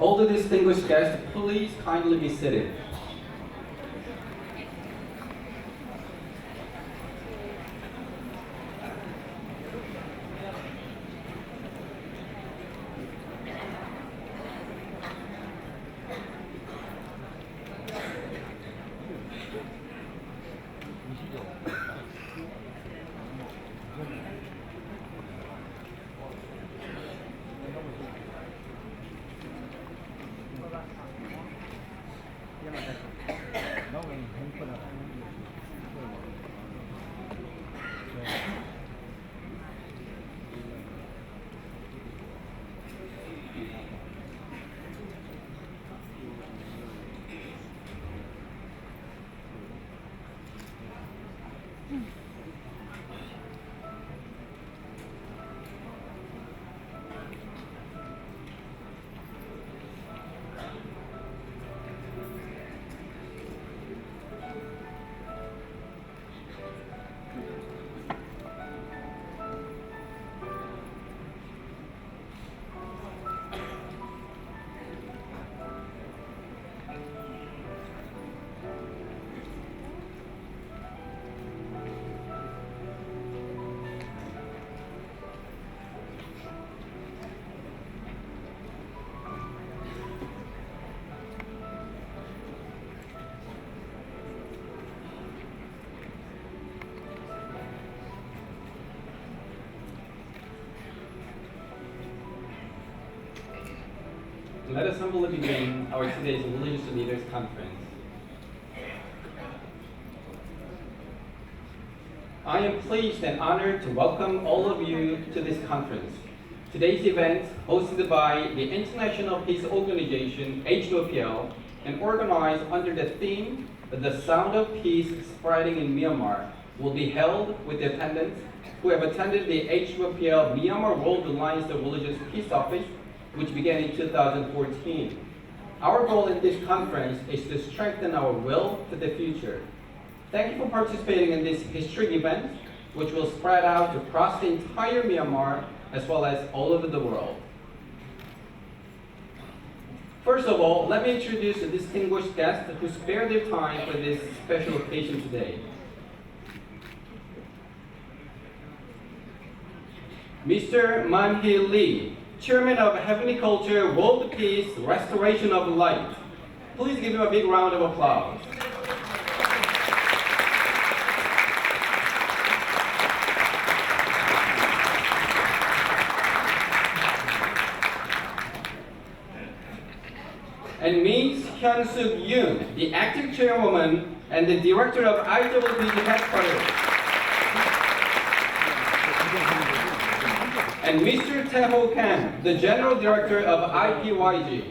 All the distinguished guests, please kindly be seated. Let us humbly begin our today's Religious Leaders Conference. I am pleased and honored to welcome all of you to this conference. Today's event, hosted by the International Peace Organization, HWPL, and organized under the theme, The Sound of Peace Spreading in Myanmar, will be held with the attendants who have attended the HWPL Myanmar World Alliance of Religious Peace Office, which began in 2014. Our goal in this conference is to strengthen our will to the future. Thank you for participating in this historic event, which will spread out across the entire Myanmar as well as all over the world. First of all, let me introduce the distinguished guests who spared their time for this special occasion today. Mr. Man-hee Lee, Chairman of Heavenly Culture, World Peace, Restoration of Light. Please give him a big round of applause. And Ms. Hyun-suk Yoon, the acting chairwoman and the director of HWPL headquarters. And Mr. Tae-ho Kang, the General Director of IPYG.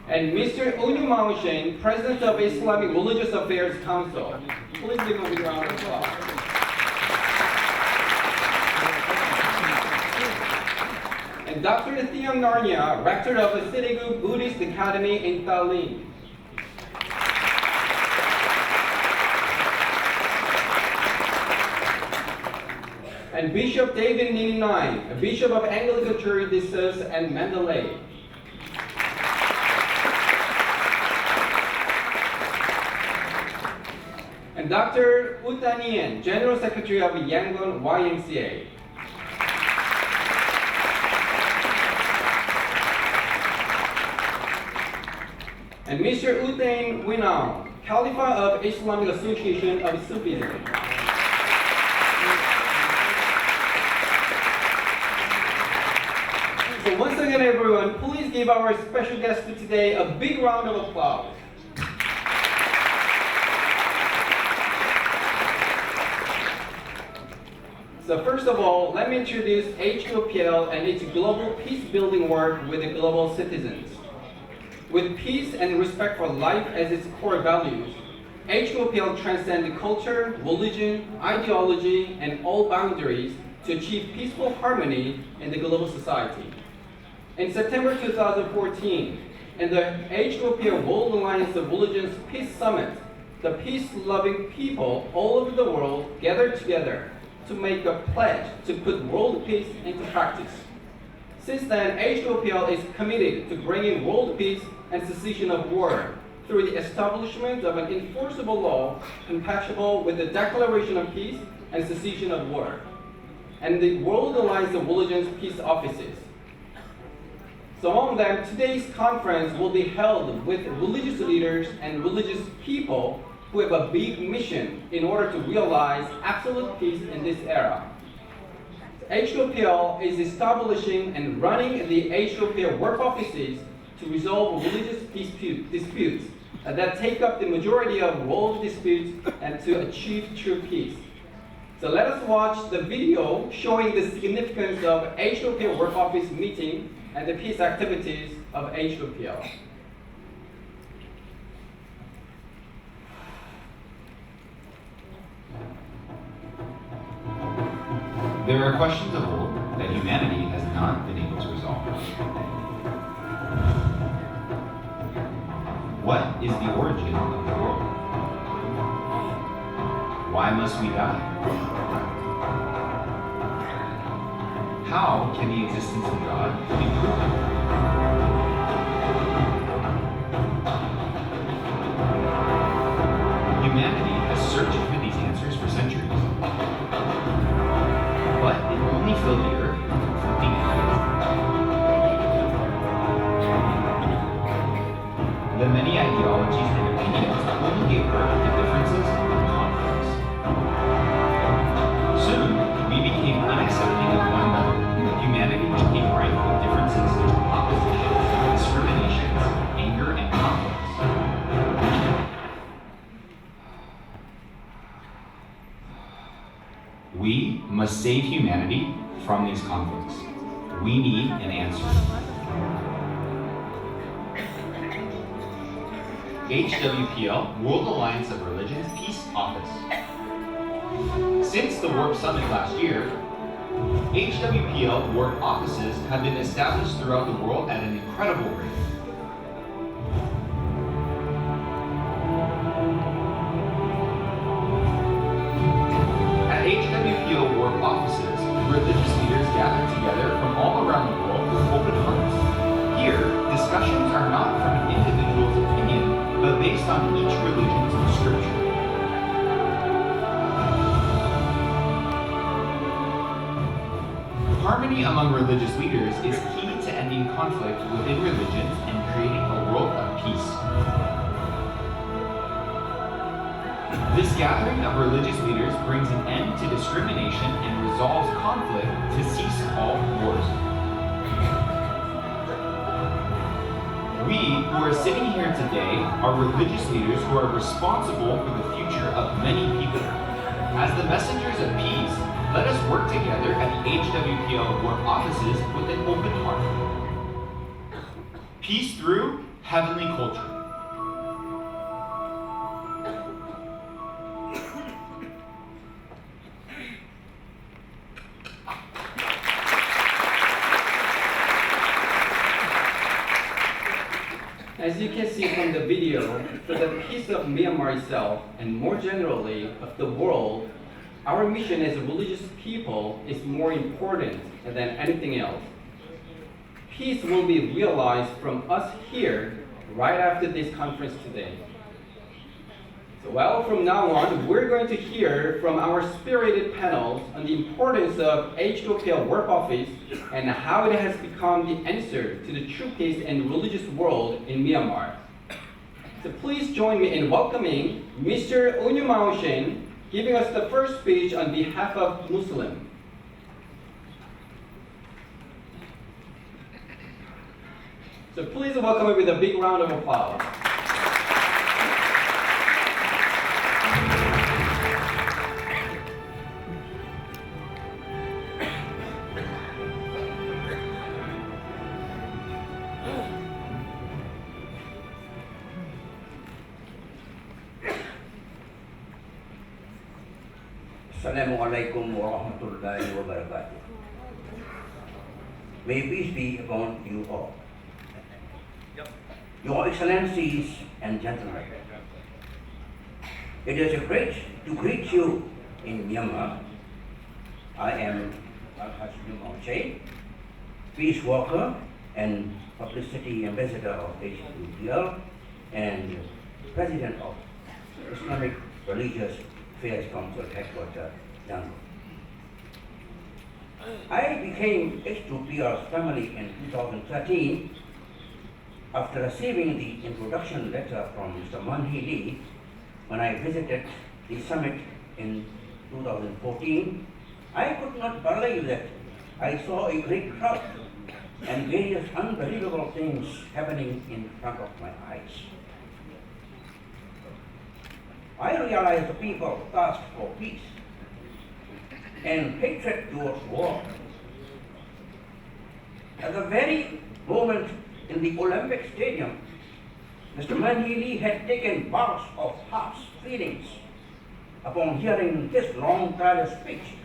And Mr. Onyu Maungshin, President of Islamic Religious Affairs Council. Please give him a big round of applause. And Dr. Theon Narnia, Rector of the Sirigu Buddhist Academy in Tallinn. And Bishop David Ninai, Bishop of Anglican Church Diocese and Mandalay. And Dr. U Tan-yen, General Secretary of Yangon YMCA. And Mr. Utain Winao, Khalifa of Islamic Association of Sufism. So once again, everyone, please give our special guest for today a big round of applause. So first of all, let me introduce HWPL and its global peace-building work with the global citizens. With peace and respect for life as its core values, HWPL transcends culture, religion, ideology, and all boundaries to achieve peaceful harmony in the global society. In September 2014, in the HWPL World Alliance of Religions Peace Summit, the peace-loving people all over the world gathered together to make a pledge to put world peace into practice. Since then, HWPL is committed to bringing world peace and cessation of war through the establishment of an enforceable law compatible with the Declaration of Peace and Cessation of War, and the World Alliance of Religions Peace Offices. So among them, today's conference will be held with religious leaders and religious people who have a big mission in order to realize absolute peace in this era. HWPL is establishing and running the HWPL work offices to resolve religious disputes that take up the majority of world disputes and to achieve true peace. So let us watch the video showing the significance of HWPL work office meeting and the peace activities of HWPL. There are questions of old that humanity has not been able to resolve. What is the origin of the world? Why must we die? How can the existence of God be proven? Humanity has searched for these answers for centuries. But it only filled the earth with conflicting ideas. The many ideologies and opinions only gave birth to differences and conflicts. Soon, we became unaccepting of one another. Humanity became rife with differences, oppositions, discriminations, anger, and conflicts. We must save humanity from these conflicts. We need an answer. HWPL, World Alliance of Religions Peace Office. Since the Warp Summit last year, HWPL Warp offices have been established throughout the world at an incredible rate. HWPL Warp offices, religious leaders gather together from all around the world with open hearts. Here, discussions are not from an individual's opinion, but based on each religion's scripture. Harmony among religious leaders is key to ending conflict within religions and creating a world of peace. This gathering of religious leaders brings an end to discrimination and resolves conflict to cease all wars. We who are sitting here today are religious leaders who are responsible for the future of many people. As the messengers of peace, let us work together at the HWPL work offices with an open heart. Peace through heavenly culture. As you can see from the video, for the peace of Myanmar itself, and more generally of the world, our mission as a religious people is more important than anything else. Peace will be realized from us here right after this conference today. So, well, from now on, we're going to hear from our spirited panels on the importance of HWPL work office and how it has become the answer to the true peace and religious world in Myanmar. So please join me in welcoming Mr. Onyumao Shin, giving us the first speech on behalf of Muslims. So please welcome him with a big round of applause. Assalamualaikum warahmatullahi wabarakatuh. May peace be upon you all. Your Excellencies and gentlemen, it is a great to greet you in Myanmar I am Al-Hashim, peace worker and publicity ambassador of HWPL and president of Islamic Religious Affairs Council headquarters, Yangon. I became HWPL's family in 2013 after receiving the introduction letter from Mr. Man-Hee Lee when I visited the summit in 2014. I could not believe that I saw a great crowd and various unbelievable things happening in front of my eyes. I realized the people thirst for peace and hatred towards war. At the very moment in the Olympic Stadium, Mr. Man-Hee Lee had taken bouts of harsh feelings upon hearing this long, tireless speech.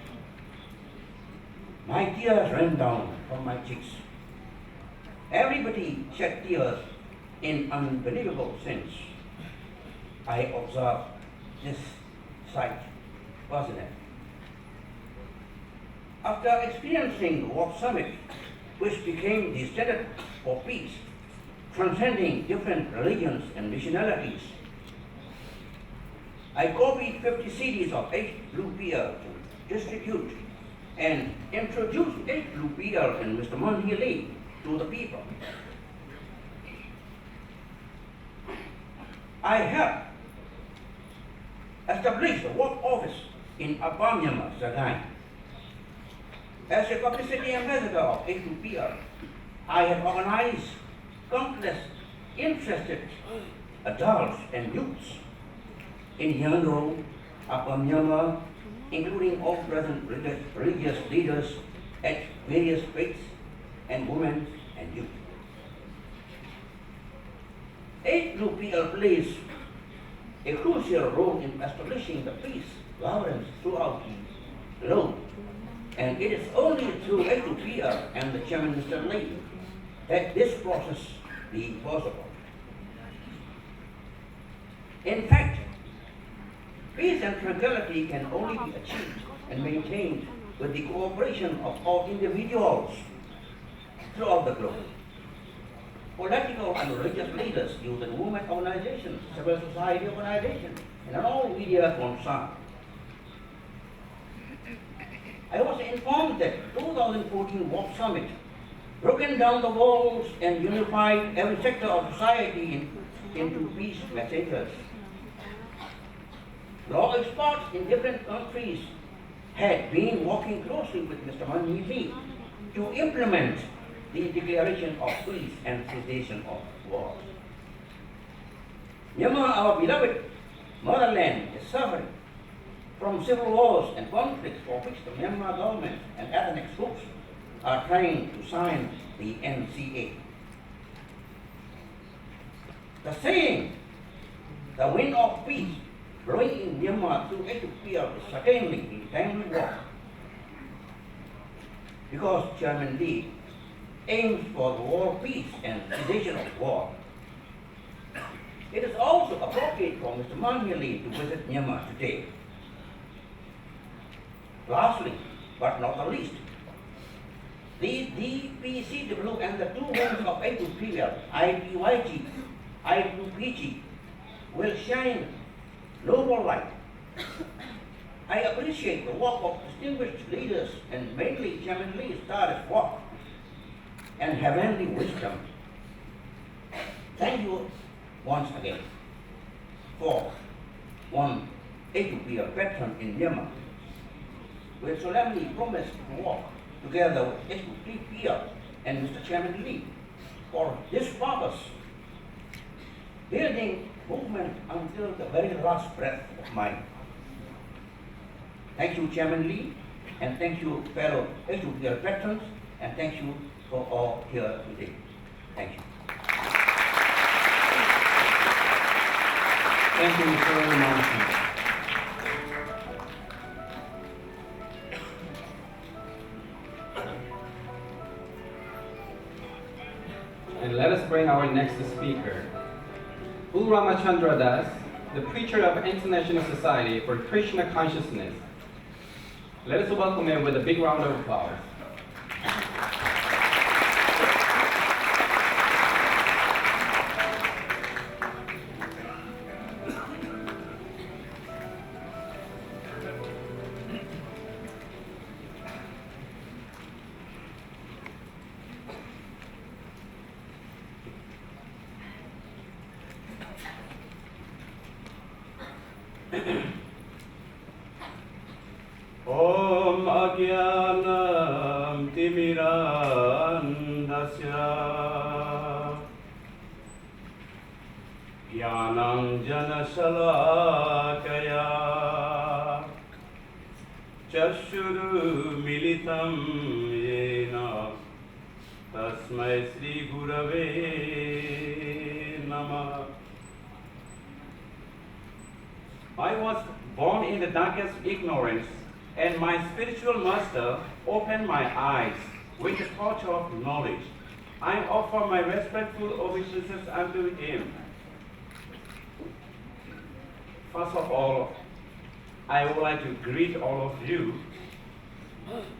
My tears ran down from my cheeks. Everybody shed tears in unbelievable sense. I observed this sight personally. After experiencing the World Summit, which became the standard for peace, transcending different religions and nationalities, I copied 50 CDs of HWPL to distribute and introduce HWPL and Mr. Man-Hee Lee to the people. I helped establish a work office in Upper Myanmar, Sagaing. As a publicity ambassador of HWPL, I have organized countless interested adults and youths in Yangon, Upper Myanmar, including all present religious leaders at various faiths and women and youth. HWPL plays a crucial role in establishing the peace governance throughout the globe. And it is only through HWPL and the Chairman Mr. Lee that this process be possible. In fact, peace and tranquility can only be achieved and maintained with the cooperation of all individuals throughout the globe. Political and religious leaders, youth and women organizations, civil society organizations, and all media concerned. I was informed that 2014 World Summit broken down the walls and unified every sector of society into peace messengers. Law experts in different countries had been working closely with Mr. Man-Hee Lee to implement the declaration of peace and cessation of war. Myanmar, our beloved motherland, is suffering from civil wars and conflicts for which the Myanmar government and ethnic groups are trying to sign the NCA. The saying, the wind of peace blowing in Myanmar through HWPL is certainly a timely work, because Chairman Lee aims for the world peace and cessation of war. It is also appropriate for Mr. Man-Hee Lee to visit Myanmar today. Lastly, but not the least, the DPCW and the two wings of HWPL, IPYG, I2PG, will shine noble light. I appreciate the work of distinguished leaders and mainly Chairman Lee's tireless work and heavenly wisdom. Thank you once again for one HWPL veteran in Myanmar. We solemnly promise to work together with HWPL and Mr. Chairman Lee for this purpose, building movement until the very last breath of mine. Thank you, Chairman Lee, and thank you, fellow HWPL veterans, and thank you for all here today. Thank you. Thank you, Mr. Mansi. And let us bring our next speaker, U Ramachandra Das, the preacher of International Society for Krishna Consciousness. Let us welcome him with a big round of applause. Om Agyanam Timirandasya Gyanam Janashalakaya Chashuru Militam Yena Tasmai Sri Gurave Namah. I was born in the darkest ignorance, and my spiritual master opened my eyes with the torch of knowledge. I offer my respectful obeisances unto him. First of all, I would like to greet all of you,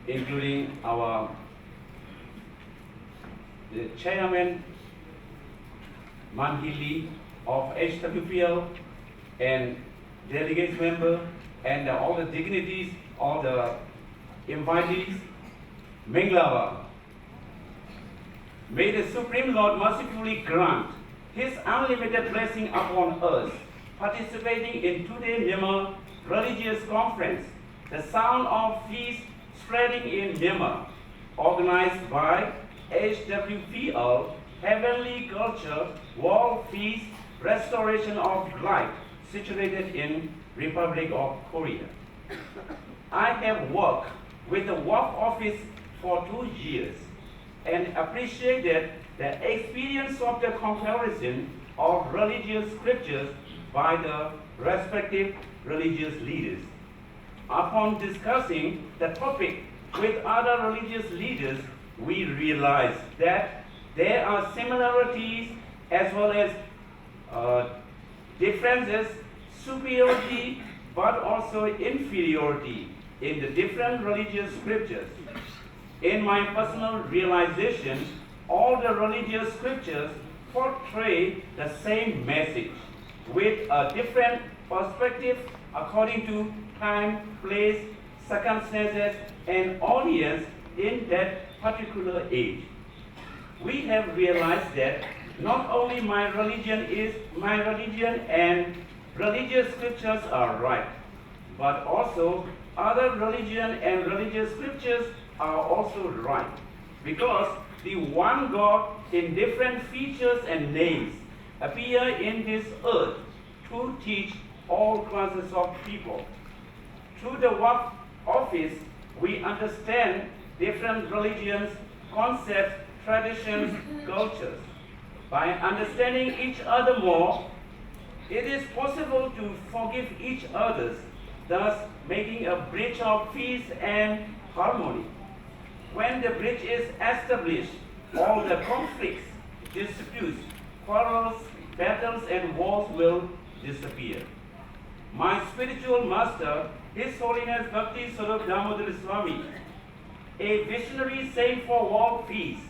including the chairman Manhili of HWPL and delegates member and all the dignitaries, all the invitees. Minglava. May the Supreme Lord mercifully grant His unlimited blessing upon us, participating in today's Myanmar Religious Conference, the sound of peace spreading in Myanmar, organized by HWPL, Heavenly Culture, World Peace, Restoration of Light, situated in Republic of Korea. I have worked with the WAF office for 2 years and appreciated the experience of the comparison of religious scriptures by the respective religious leaders. Upon discussing the topic with other religious leaders, we realized that there are similarities as well as differences, superiority, but also inferiority in the different religious scriptures. In my personal realization, all the religious scriptures portray the same message with a different perspective according to time, place, circumstances, and audience in that particular age. We have realized that not only my religion and religious scriptures are right, but also other religion and religious scriptures are also right, because the one God in different features and names appear in this earth to teach all classes of people. Through the work office, we understand different religions, concepts, traditions, cultures. By understanding each other more, it is possible to forgive each other, thus making a bridge of peace and harmony. When the bridge is established, all the conflicts, disputes, quarrels, battles, and wars will disappear. My spiritual master, His Holiness Bhakti Swarup Damodar Swami, a visionary saint for world peace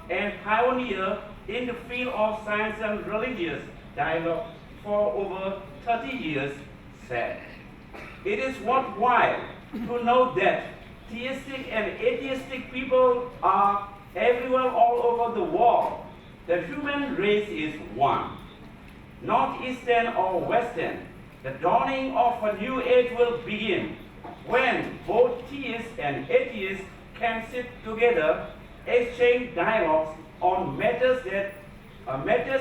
and pioneer in the field of science and religious dialogue for over 30 years, said, "It is worthwhile to know that theistic and atheistic people are everywhere all over the world. The human race is one. Not Eastern or Western, the dawning of a new age will begin when both theists and atheists can sit together, exchange dialogues on matters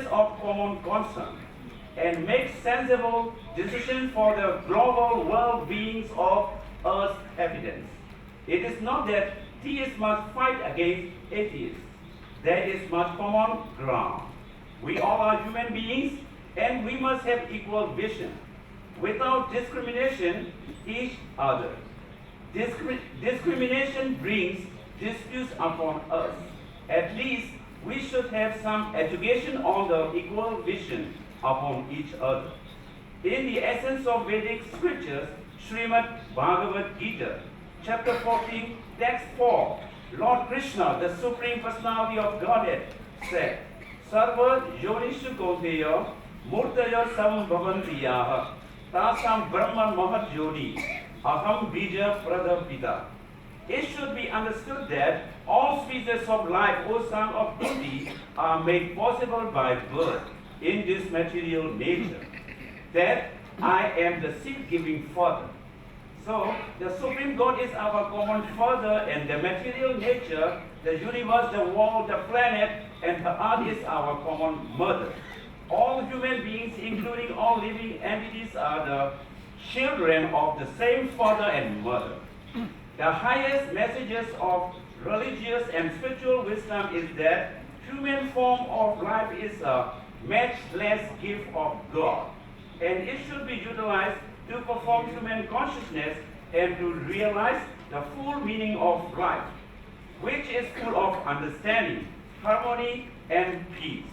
of common concern, and make sensible decisions for the global well-being of Earth's inhabitants. It is not that theists must fight against atheists. There is much common ground. We all are human beings, and we must have equal vision, without discrimination each other. Discrimination brings disputes upon us. At least we should have some education on the equal vision upon each other. In the essence of Vedic scriptures, Srimad Bhagavad Gita, chapter 14, text 4, Lord Krishna, the Supreme Personality of Godhead, said, Sarva Yonishu Kodeya Murtaya Sam Bhavantiyaha Tasam Brahma Mahat Yoni Aham Bija Pradapita. It should be understood that all species of life, O son of Kunti, are made possible by birth in this material nature. That I am the seed-giving father. So, the Supreme God is our common father, and the material nature, the universe, the world, the planet, and the earth is our common mother. All human beings, including all living entities, are the children of the same father and mother. The highest messages of religious and spiritual wisdom is that human form of life is a matchless gift of God, and it should be utilized to perform human consciousness and to realize the full meaning of life, which is full of understanding, harmony, and peace.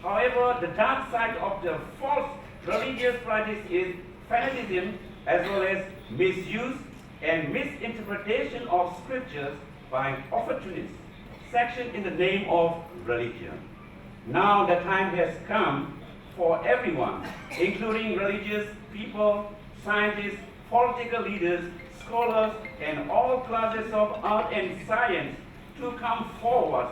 However, the dark side of the false religious practice is fanaticism as well as misuse and misinterpretation of scriptures by opportunists, sectioned in the name of religion. Now the time has come for everyone, including religious people, scientists, political leaders, scholars, and all classes of art and science to come forward,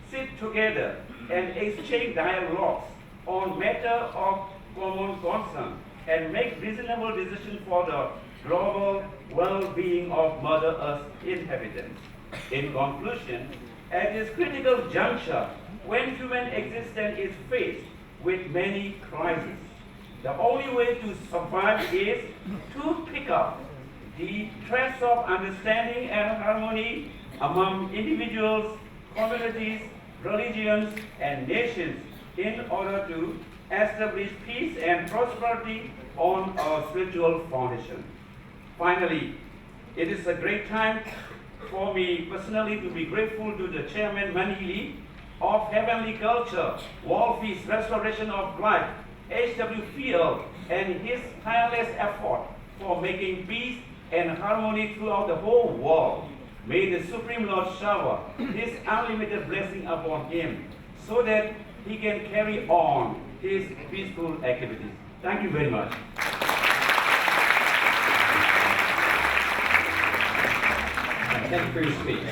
sit together, and exchange dialogues on matter of common concern and make reasonable decisions for the global well-being of Mother Earth's inhabitants. In conclusion, at this critical juncture, when human existence is faced with many crises, the only way to survive is to pick up the threads of understanding and harmony among individuals, communities, religions, and nations in order to establish peace and prosperity on a spiritual foundation. Finally, it is a great time for me personally to be grateful to the Chairman Manili of Heavenly Culture, World Peace, Restoration of Life, HWPL, and his tireless effort for making peace and harmony throughout the whole world. May the Supreme Lord shower his unlimited blessing upon him so that he can carry on his peaceful activities. Thank you very much. Thank you for your speech.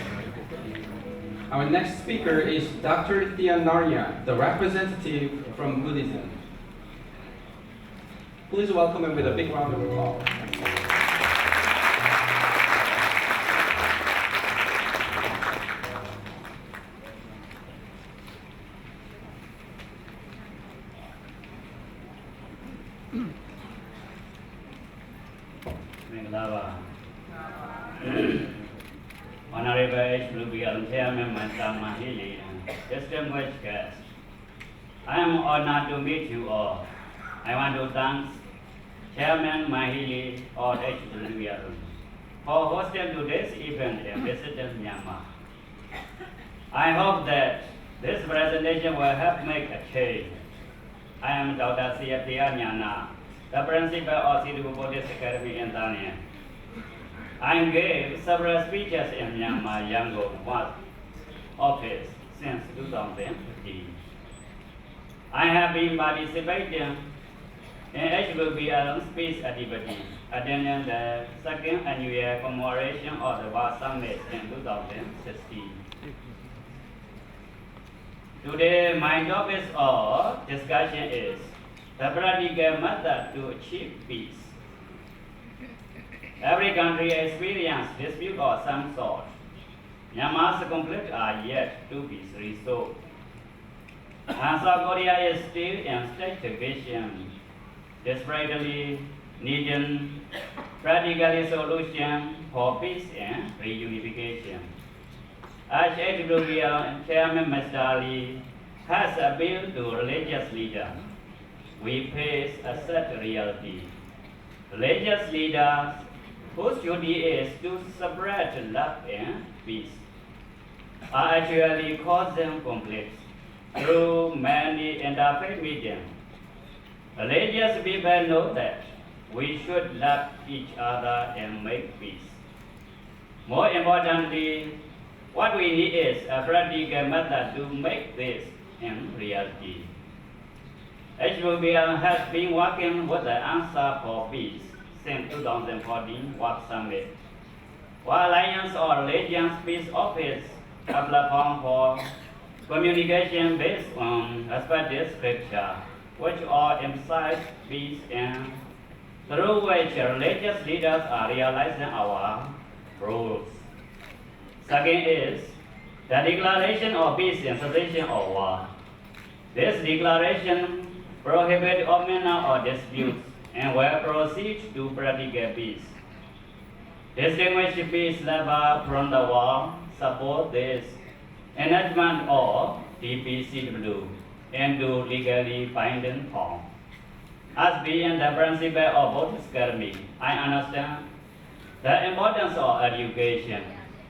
Our next speaker is Dr. Thia Narya, the representative from Buddhism. Please welcome him with a big round of applause. Honorable HWPL Chairman Mr. Mahili and distinguished guests, I am honored to meet you all. I want to thank Chairman Mahili of HWPL for hosting today's event in visiting Myanmar. I hope that this presentation will help make a change. I am Dr. Thia Narya, the principal of City Buddhist Academy in Thailand. I gave several speeches in Myanmar Yangon office since 2015. I have been participating in HWPL's peace activities, attending the second annual commemoration of the World Summit in 2016. Today, my topic of discussion is the practical method to achieve peace. Every country experiences dispute of some sort. Myanmar's conflicts are yet to be resolved. And South Korea is still in state division, desperately needing practical solution for peace and reunification. As HWPL Chairman Mr. Ali has appealed to religious leaders, we face a sad reality. Religious leaders whose duty is to spread love and peace are actually causing conflicts through many interfaith meetings. Religious people know that we should love each other and make peace. More importantly, what we need is a practical method to make this in reality. HWPL has been working with the Answer for Peace since 2014 Work Summit. While Alliance or Religions Peace Office, a platform for communication based on respected scripture, which all emphasize peace and through which religious leaders are realizing our rules. Second is the Declaration of Peace and Cessation of War. This declaration prohibits all manner of disputes and will proceed to practical peace. Distinguish peace level from the war, support this enactment of DPCW into legally binding form. As being the principle of both academy, I understand the importance of education,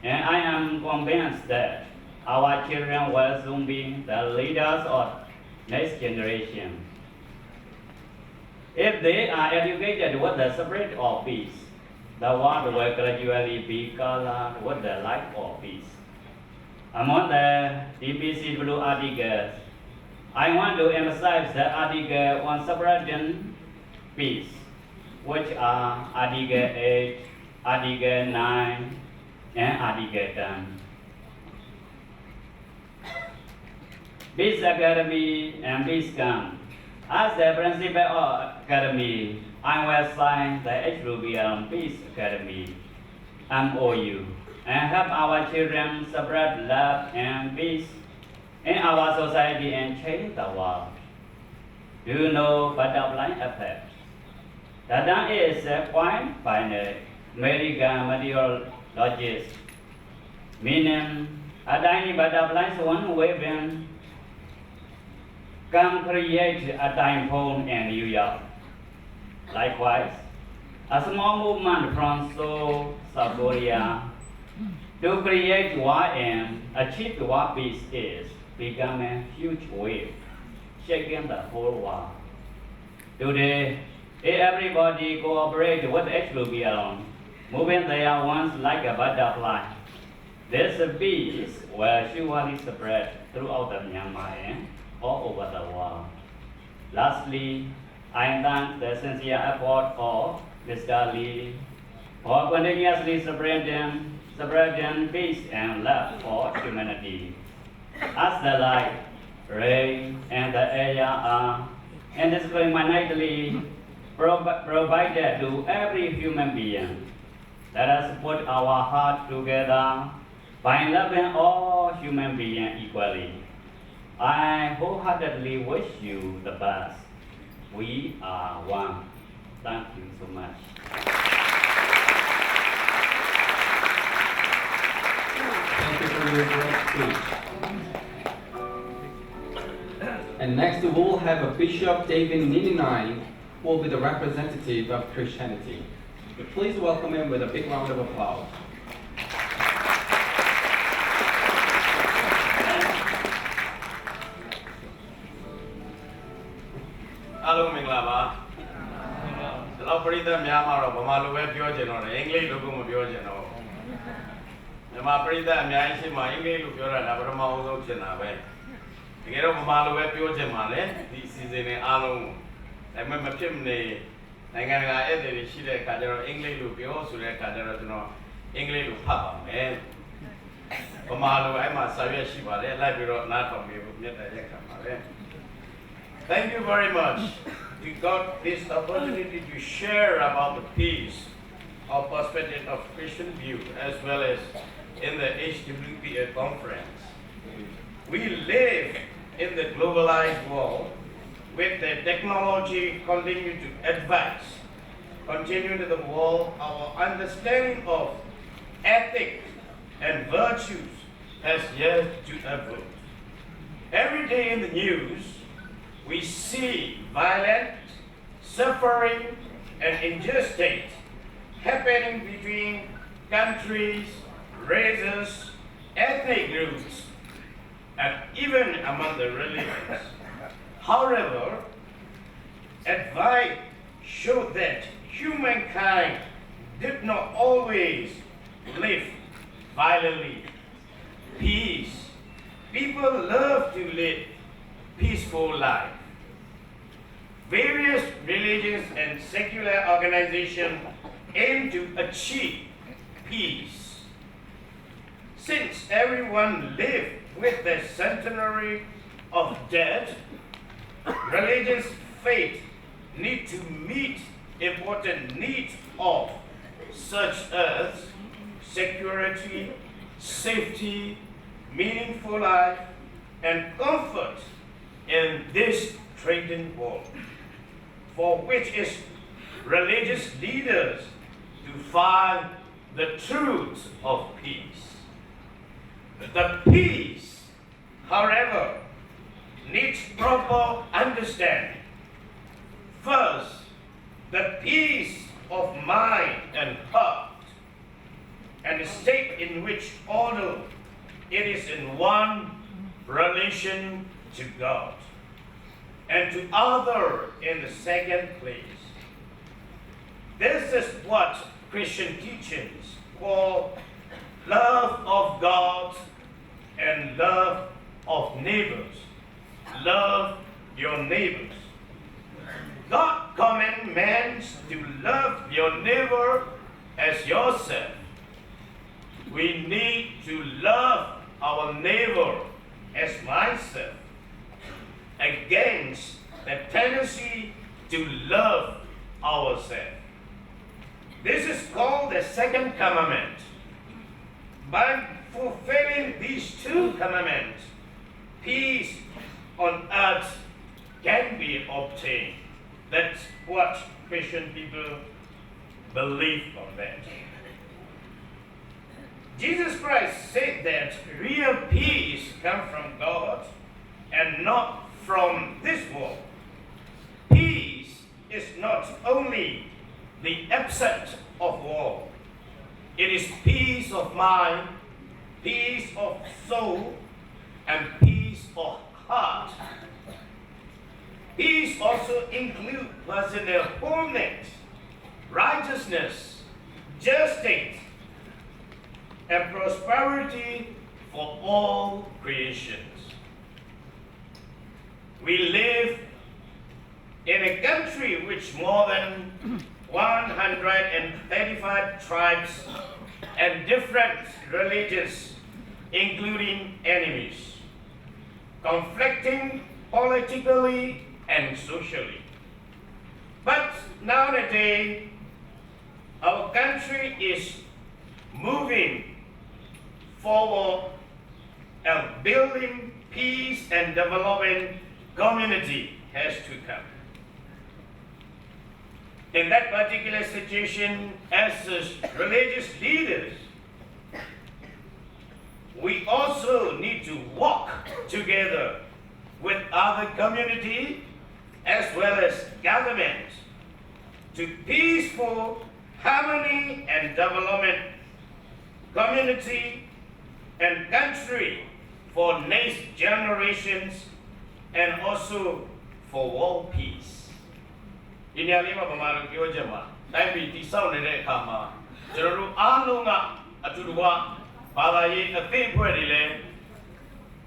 and I am convinced that our children will soon be the leaders of next generation. If they are educated with the spirit of peace, the world will gradually be colored with the light of peace. Among the DPCW articles, I want to emphasize the article on sovereign peace, which are Article 8, Article 9, and Article 10. Peace Academy and Peace Camp. As the principal of Academy, I will sign the HWPL Peace Academy MOU and help our children spread love and peace in our society and change the world. Do you know butterfly effect? The term is coined by the American meteorologist, meaning a tiny butterfly one waving can create a typhoon in New York. Likewise, a small movement from Seoul, South Korea, to create war and achieve war peace is becoming a huge wave, shaking the whole world. Today, if everybody cooperate with HWPL, moving their wings like a butterfly, this peace will surely spread throughout the Myanmar and all over the world. Lastly, I thank the sincere effort of Mr. Lee for continuously spreading peace and love for humanity. As the light, rain, and the air are indiscriminately provided to every human being, let us put our hearts together by loving all human beings equally. I wholeheartedly wish you the best. We are one. Thank you so much. Thank you for your great speech. And next we will have a Bishop David Nininai, who will be the representative of Christianity. Please welcome him with a big round of applause. Hello, Minglava. Hello, Prita Myanmar, Bamalu, Piogen, or English, Lugum Piogen. Nama Prita, Miashi, my English, Lugura, Abrama, Oceanabe. To get over Malu, Piogen, this is in Alum. I remember Chimney, Nangana, Eddie, she had a English, Lupio, so they had a English, Papa, man. Bamalu, I must say, she was a library, not from me, Thank you very much. We got this opportunity to share about the peace of perspective of Christian view as well as in the HWPL conference. We live in the globalized world with the technology continue to advance, continue to the world, our understanding of ethics and virtues has yet to evolve. Every day in the news, we see violence, suffering, and injustice happening between countries, races, ethnic groups, and even among the religions. However, advice showed that humankind did not always live violently. Peace. People love to live peaceful life. Various religious and secular organizations aim to achieve peace. Since everyone lives with the centenary of death, religious faith need to meet important needs of such as security, safety, meaningful life, and comfort in this threatened world, for which is religious leaders to find the truth of peace. The peace, however, needs proper understanding. First, the peace of mind and heart, and the state in which, although it is in one relation to God, and to other in the second place. This is what Christian teachings call love of God and love of neighbors. Love your neighbors. God commands to love your neighbor as yourself. We need to love our neighbor as myself, against the tendency to love ourselves. This is called the second commandment. By fulfilling these two commandments, peace on earth can be obtained. That's what Christian people believe on that. Jesus Christ said that real peace comes from God and not from this world. Peace is not only the absence of war. It is peace of mind, peace of soul, and peace of heart. Peace also includes personal wholeness, righteousness, justice, and prosperity for all creations. We live in a country which more than 135 tribes and different religions, including enemies, conflicting politically and socially. But nowadays, our country is moving forward and building peace and developing community has to come. In that particular situation, as religious leaders, we also need to work together with other community as well as government to peaceful harmony and development, community and country for next generations and also for world peace. ဒီနေရာလေးမှာဗမာလူပြောချက်မှာတိုင်းပြည်တည်ဆောက်နေတဲ့အခါမှာကျွန်တော်တို့အားလုံးကအတူတူကဘာသာရေးအသင်းအဖွဲ့တွေလည်း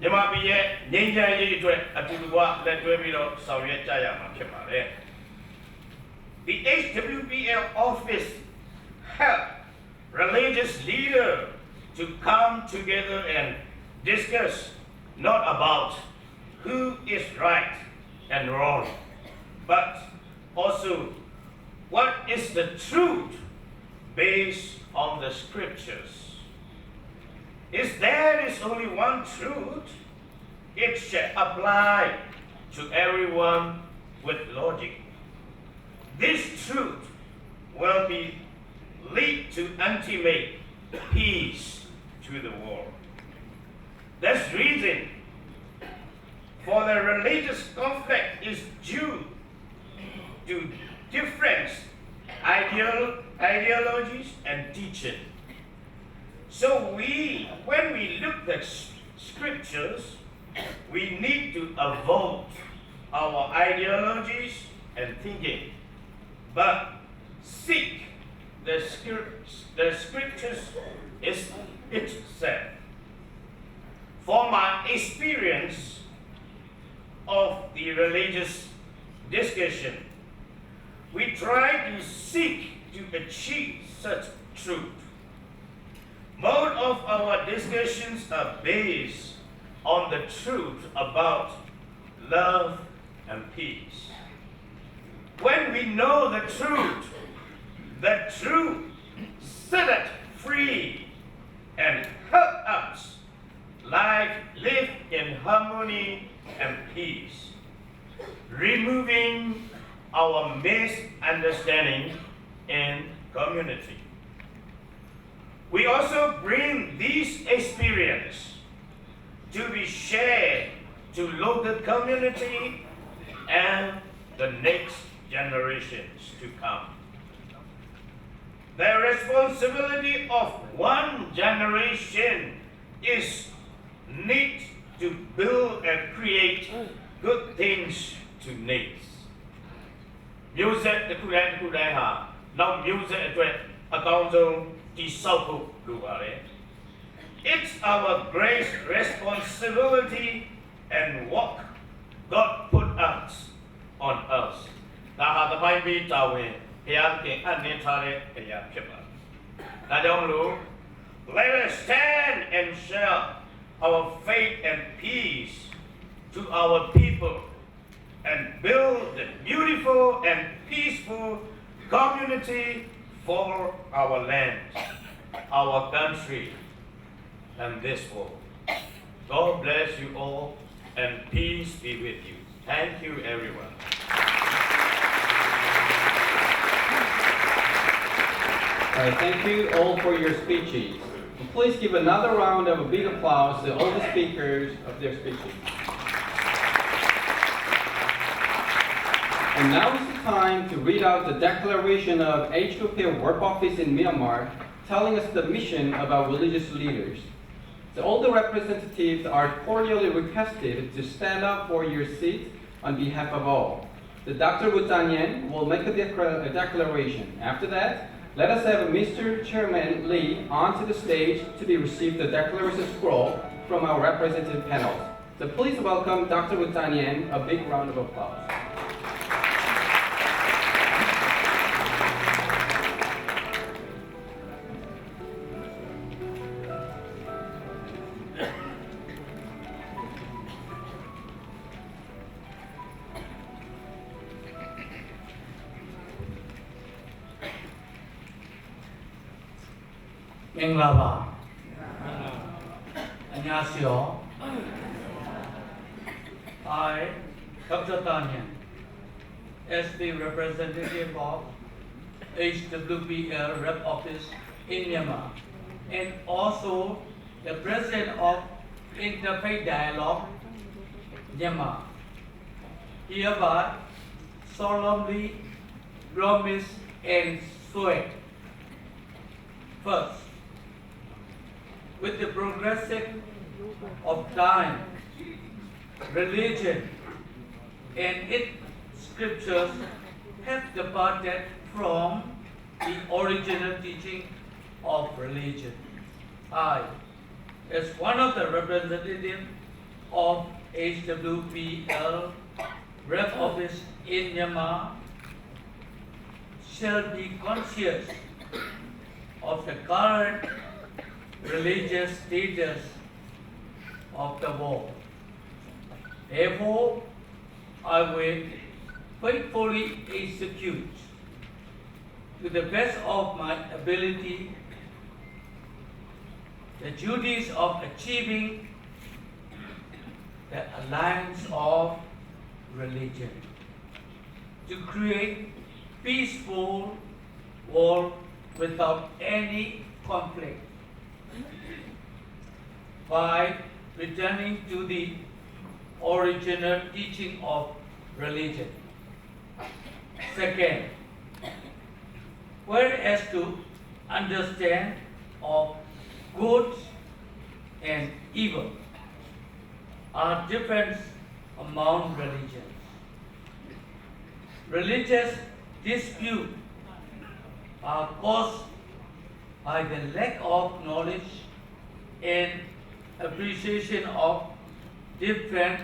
မြန်မာပြည်ရဲ့ငြိမ်းချမ်းရေးအတွက်အတူတူကလက်တွဲပြီးတော့ဆောင်ရွက်ကြရမှာဖြစ်ပါတယ် The HWPL office helped religious leaders to come together and discuss not about who is right and wrong, but also what is the truth based on the scriptures. If there is only one truth, it shall apply to everyone with logic. This truth will lead to ultimate peace to the world. This reason for the religious conflict is due to different ideologies and teaching. So when we look at scriptures, we need to avoid our ideologies and thinking, but seek the scriptures is itself. For my experience of the religious discussion, we try to seek to achieve such truth. Most of our discussions are based on the truth about love and peace. When we know the truth set us free and help us live in harmony and peace, removing our misunderstanding in community. We also bring this experience to be shared to local community and the next generations to come. The responsibility of one generation is need to build and create good things to next. Music တစ်ခုတိုင်းဟာနောက် music အတွက်အကောင်းဆုံးတည်ဆောက်ဖို့လိုပါတယ် It's our great responsibility and work God put us on us. ဒါဟာသမိုင်းပေးတာဝန်ဘုရားသခင်အပ်နှင်းထားတဲ့အရာဖြစ်ပါတယ်။ဒါကြောင့်မလို့ let us stand and share our faith and peace to our people and build a beautiful and peaceful community for our land, our country, and this world. God bless you all and peace be with you. Thank you, everyone. All right, thank you all for your speeches. And please give another round of a big applause to all the speakers of their speeches. And now is the time to read out the declaration of HWPL Work Office in Myanmar, telling us the mission of our religious leaders. So all the representatives are cordially requested to stand up for your seat on behalf of all. The Dr. Wu Zhanyan will make a declaration. After that, let us have Mr. Chairman Lee onto the stage to be received the declaration scroll from our representative panel. So please welcome Dr. Wu Zhanyan. A big round of applause. Menglaba. Annyeonghaseyo. I, Dr. Tanyan, as the representative of HWPL Rep Office in Myanmar, and also the president of Interfaith Dialogue Myanmar, hereby solemnly promise and swear. First, with the progression of time, religion and its scriptures have departed from the original teaching of religion. I, as one of the representatives of HWPL Rep Office in Myanmar, shall be conscious of the current religious status of the world. Therefore, I will faithfully execute to the best of my ability the duties of achieving the alliance of religion to create peaceful world without any conflict by returning to the original teaching of religion. Second, whereas to understand of good and evil are different among religions. Religious dispute are caused by the lack of knowledge and appreciation of different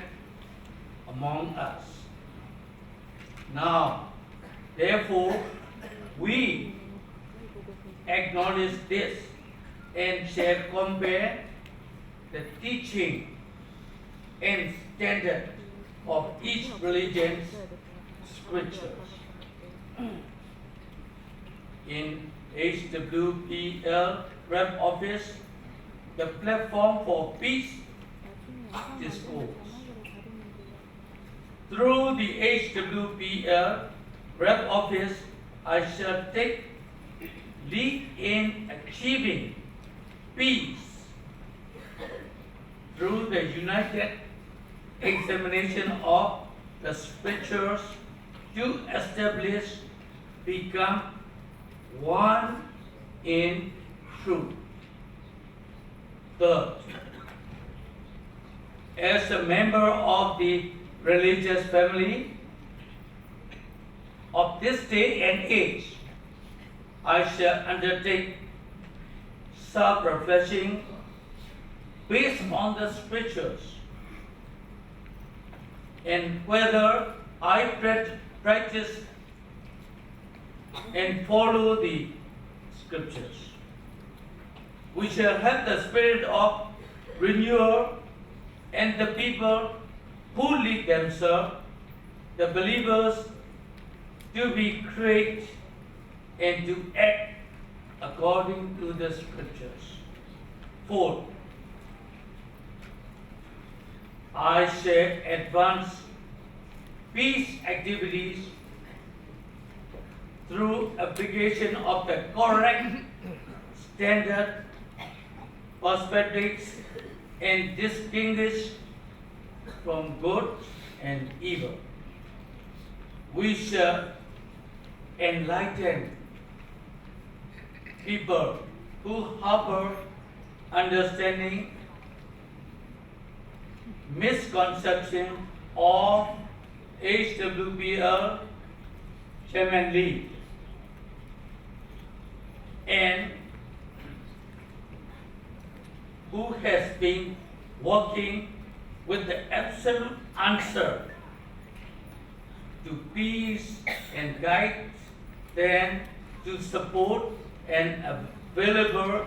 among us. Now, therefore, we acknowledge this and shall compare the teaching and standard of each religion's scriptures. In HWPL rep office, the platform for peace discourse. Through the HWPL rep office, I shall take lead in achieving peace through the united examination of the scriptures to establish, become one in truth. Third, as a member of the religious family of this day and age, I shall undertake self-reflection based on the scriptures and whether I practice and follow the scriptures. We shall have the spirit of renewal, and the people who lead themselves, the believers, to be great and to act according to the scriptures. Fourth, I shall advance peace activities through application of the correct standard perspectives and distinguish from good and evil. We shall enlighten people who harbor understanding, misconception of HWPL Chairman Lee, and who has been working with the absolute answer to peace and guide them to support and available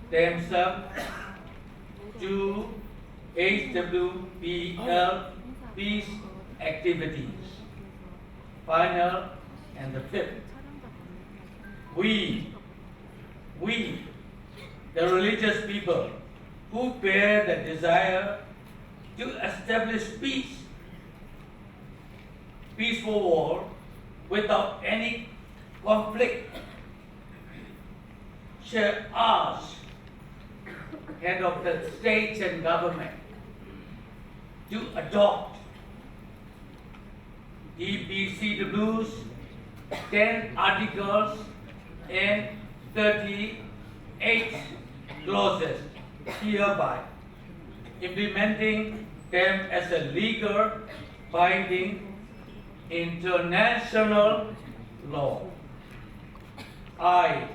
themselves to HWPL peace activities. Final and the fifth, we, the religious people who bear the desire to establish peace, peaceful war without any conflict, shall ask head of the states and government to adopt EBCW's 10 articles and 38 clauses, hereby implementing them as a legal binding international law. I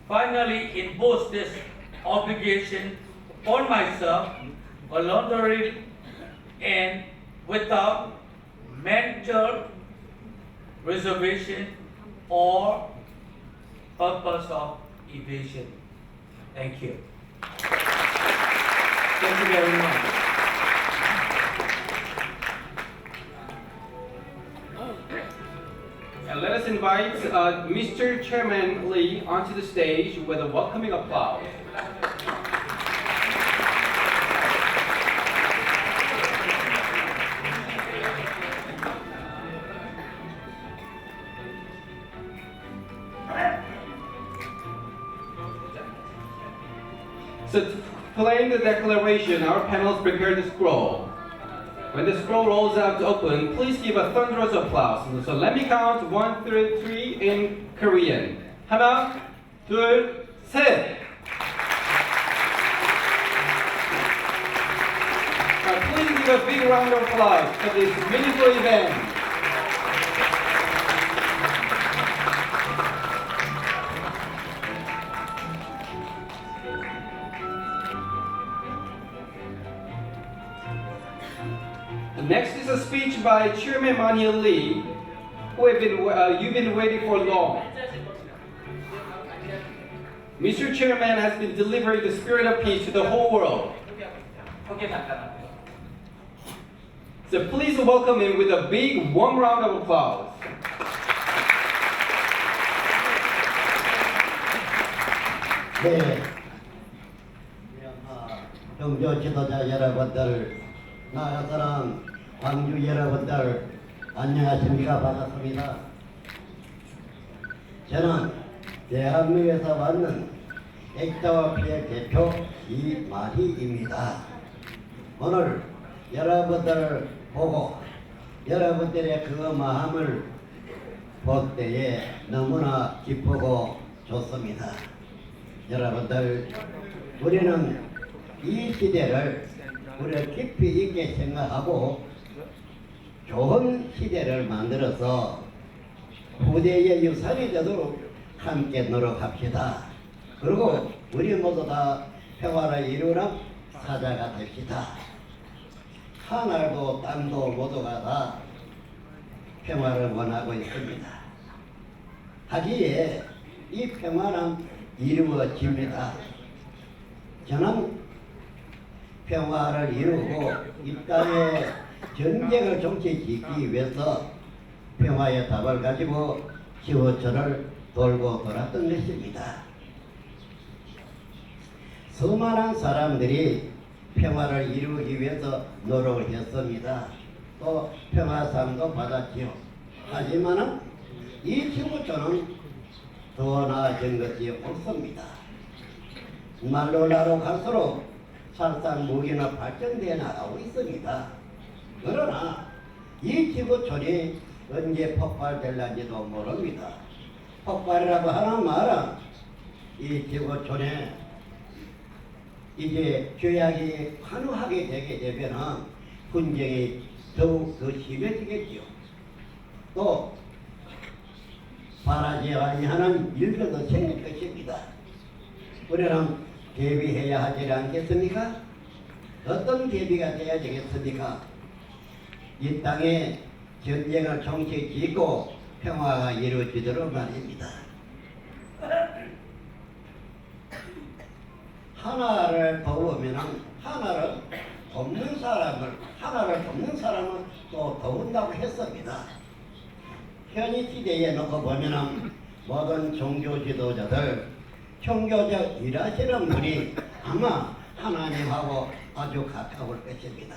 finally impose this obligation on myself voluntarily and without mental reservation or purpose of evasion. Thank you. Thank you very much. And let us invite Mr. Chairman Lee onto the stage with a welcoming applause. So to claim the declaration, our panelists prepared the scroll. When the scroll rolls out to open, please give a thunderous applause. So let me count 1, 2, 3 in Korean. 하나, 둘, 셋. Please give a big round of applause for this meaningful event. Next is a speech by Chairman Manya Lee, who you've been waiting for long. Mr. Chairman has been delivering the spirit of peace to the whole world. So please welcome him with a big warm round of applause. 네, 종교 지도자 여러분들, 나아가서는 광주 여러분들, 안녕하십니까? 반갑습니다. 저는 대한민국에서 왔는 HWPL 대표 이마희입니다. 오늘 여러분들을 보고 여러분들의 그 마음을 볼 때에 너무나 기쁘고 좋습니다. 여러분들, 우리는 이 시대를 우리가 깊이 있게 생각하고 좋은 시대를 만들어서 후대의 유산이 되도록 함께 노력합시다. 그리고 우리 모두 다 평화를 이루는 사자가 됩시다. 하늘도 땅도 모두가 다 평화를 원하고 있습니다. 하기에 이 평화는 이루어집니다. 저는 평화를 이루고 이 땅에 전쟁을 정치짓기 위해서 평화의 답을 가지고 지구촌을 돌고 돌았던 것입니다. 수많은 사람들이 평화를 이루기 위해서 노력을 했습니다. 또 평화상도 받았지요. 하지만 이 지구촌은 더 나아진 것이 없습니다. 말로 갈수록 살상 무기는 발전되어 나가고 있습니다. 그러나 이 지구촌이 언제 폭발될는지도 모릅니다. 폭발이라고 하는 말은 이 지구촌에 이제 죄악이 환호하게 되게 되면 분쟁이 더욱 더 심해지겠지요. 또 바라지 아니하는 일들도 생길 것입니다. 우리는 대비해야 하지 않겠습니까? 어떤 대비가 돼야 되겠습니까? 이 땅에 전쟁을 정치짓고 평화가 이루어지도록 말입니다. 하나를 도우면 하나를 돕는 사람은 또 도운다고 했습니다. 현이 시대에 놓고 보면 모든 종교 지도자들, 종교적 일하시는 분이 아마 하나님하고 아주 가까울 것입니다.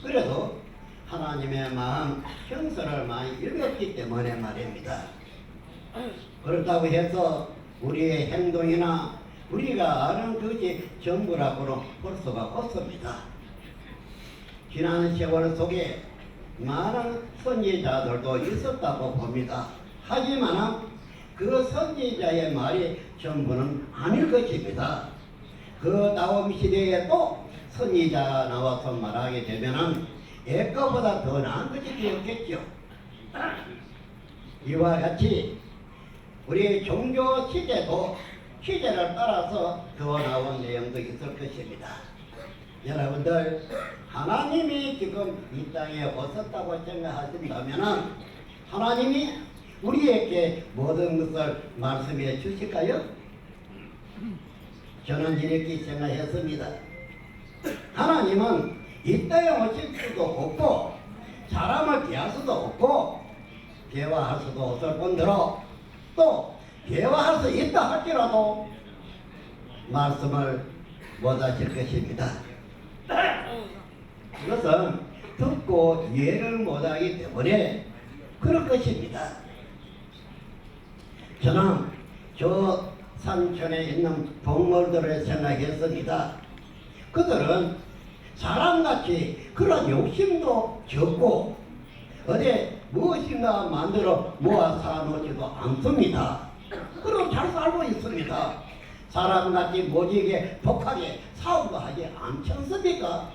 그래도 하나님의 마음, 형설을 많이 읽었기 때문에 말입니다. 그렇다고 해서 우리의 행동이나 우리가 아는 것이 전부라고는 볼 수가 없습니다. 지난 세월 속에 많은 선지자들도 있었다고 봅니다. 하지만 그 선지자의 말이 전부는 아닐 것입니다. 그 다음 시대에 또 선지자가 나와서 말하게 되면은 예거보다 더 나은 것이 되었겠죠. 이와 같이 우리 종교 시대도 시대를 따라서 더 나온 내용도 있을 것입니다. 여러분들, 하나님이 지금 이 땅에 오셨다고 생각하신다면 하나님이 우리에게 모든 것을 말씀해 주실까요? 저는 이렇게 생각했습니다. 하나님은 이 땅에 오실 수도 없고 사람을 대할 수도 없고 대화할 수도 없을 뿐더러 또 대화할 수 있다 할지라도 말씀을 못하실 것입니다. 그것은 듣고 이해를 못하기 때문에 그럴 것입니다. 저는 저 산천에 있는 동물들을 생각했습니다. 그들은 사람같이 그런 욕심도 적고 어디 무엇인가 만들어 모아 사놓지도 않습니다. 그럼 잘 살고 있습니다. 사람같이 모지게 독하게 싸움도 하지 않지 않습니까?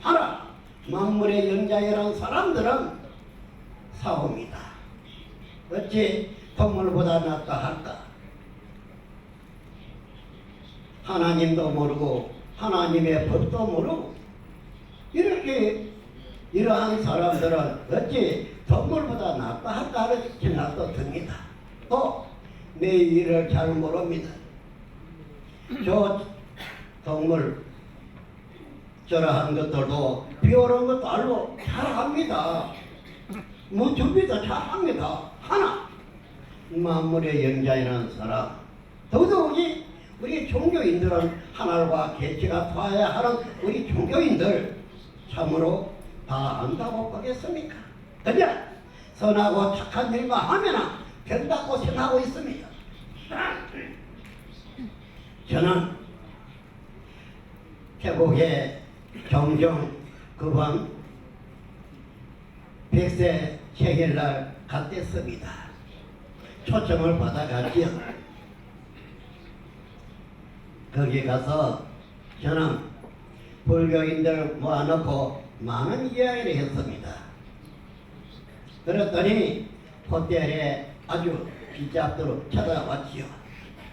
하나 만물의 영자이라는 사람들은 싸웁니다. 어찌 동물보다 낫다 할까? 하나님도 모르고 하나님의 법도 모르고 이렇게 이러한 사람들은 어찌 동물보다 낫다 할까 하는 생각도 듭니다. 또 내 일을 잘 모릅니다. 저 동물 저러한 것들도 비오는 것도 알고 잘합니다. 뭐 준비도 잘합니다. 하나 만물의 영자이라는 사람, 더더욱이 우리 종교인들은 하늘과 계시가 더해야 하는 우리 종교인들 참으로 다 안다고 보겠습니까? 그냥 선하고 착한 일만 하면 된다고 생각하고 있습니다. 저는 태국에 종종 그밤 100세 생일날 갔댔습니다. 초청을 받아갔지요. 거기 가서 저는 불교인들 모아놓고 많은 이야기를 했습니다. 그랬더니 호텔에 아주 비잡도록 찾아왔지요.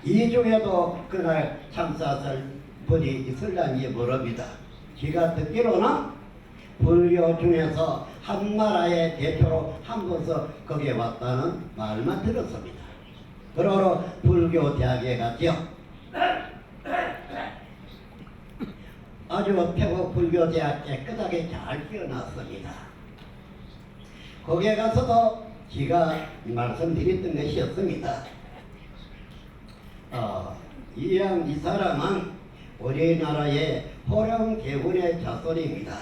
이 중에도 그날 참사할 분이 있을런지 모릅니다. 제가 듣기로는 불교 중에서 한 나라의 대표로 한 분서 거기에 왔다는 말만 들었습니다. 그러러 불교 대학에 갔지요. 아주 태국 불교 대학 깨끗하게 잘 지어놨습니다. 거기에 가서도 제가 말씀드렸던 것이었습니다. 이 사람은 우리나라의 호령대군의 자손입니다.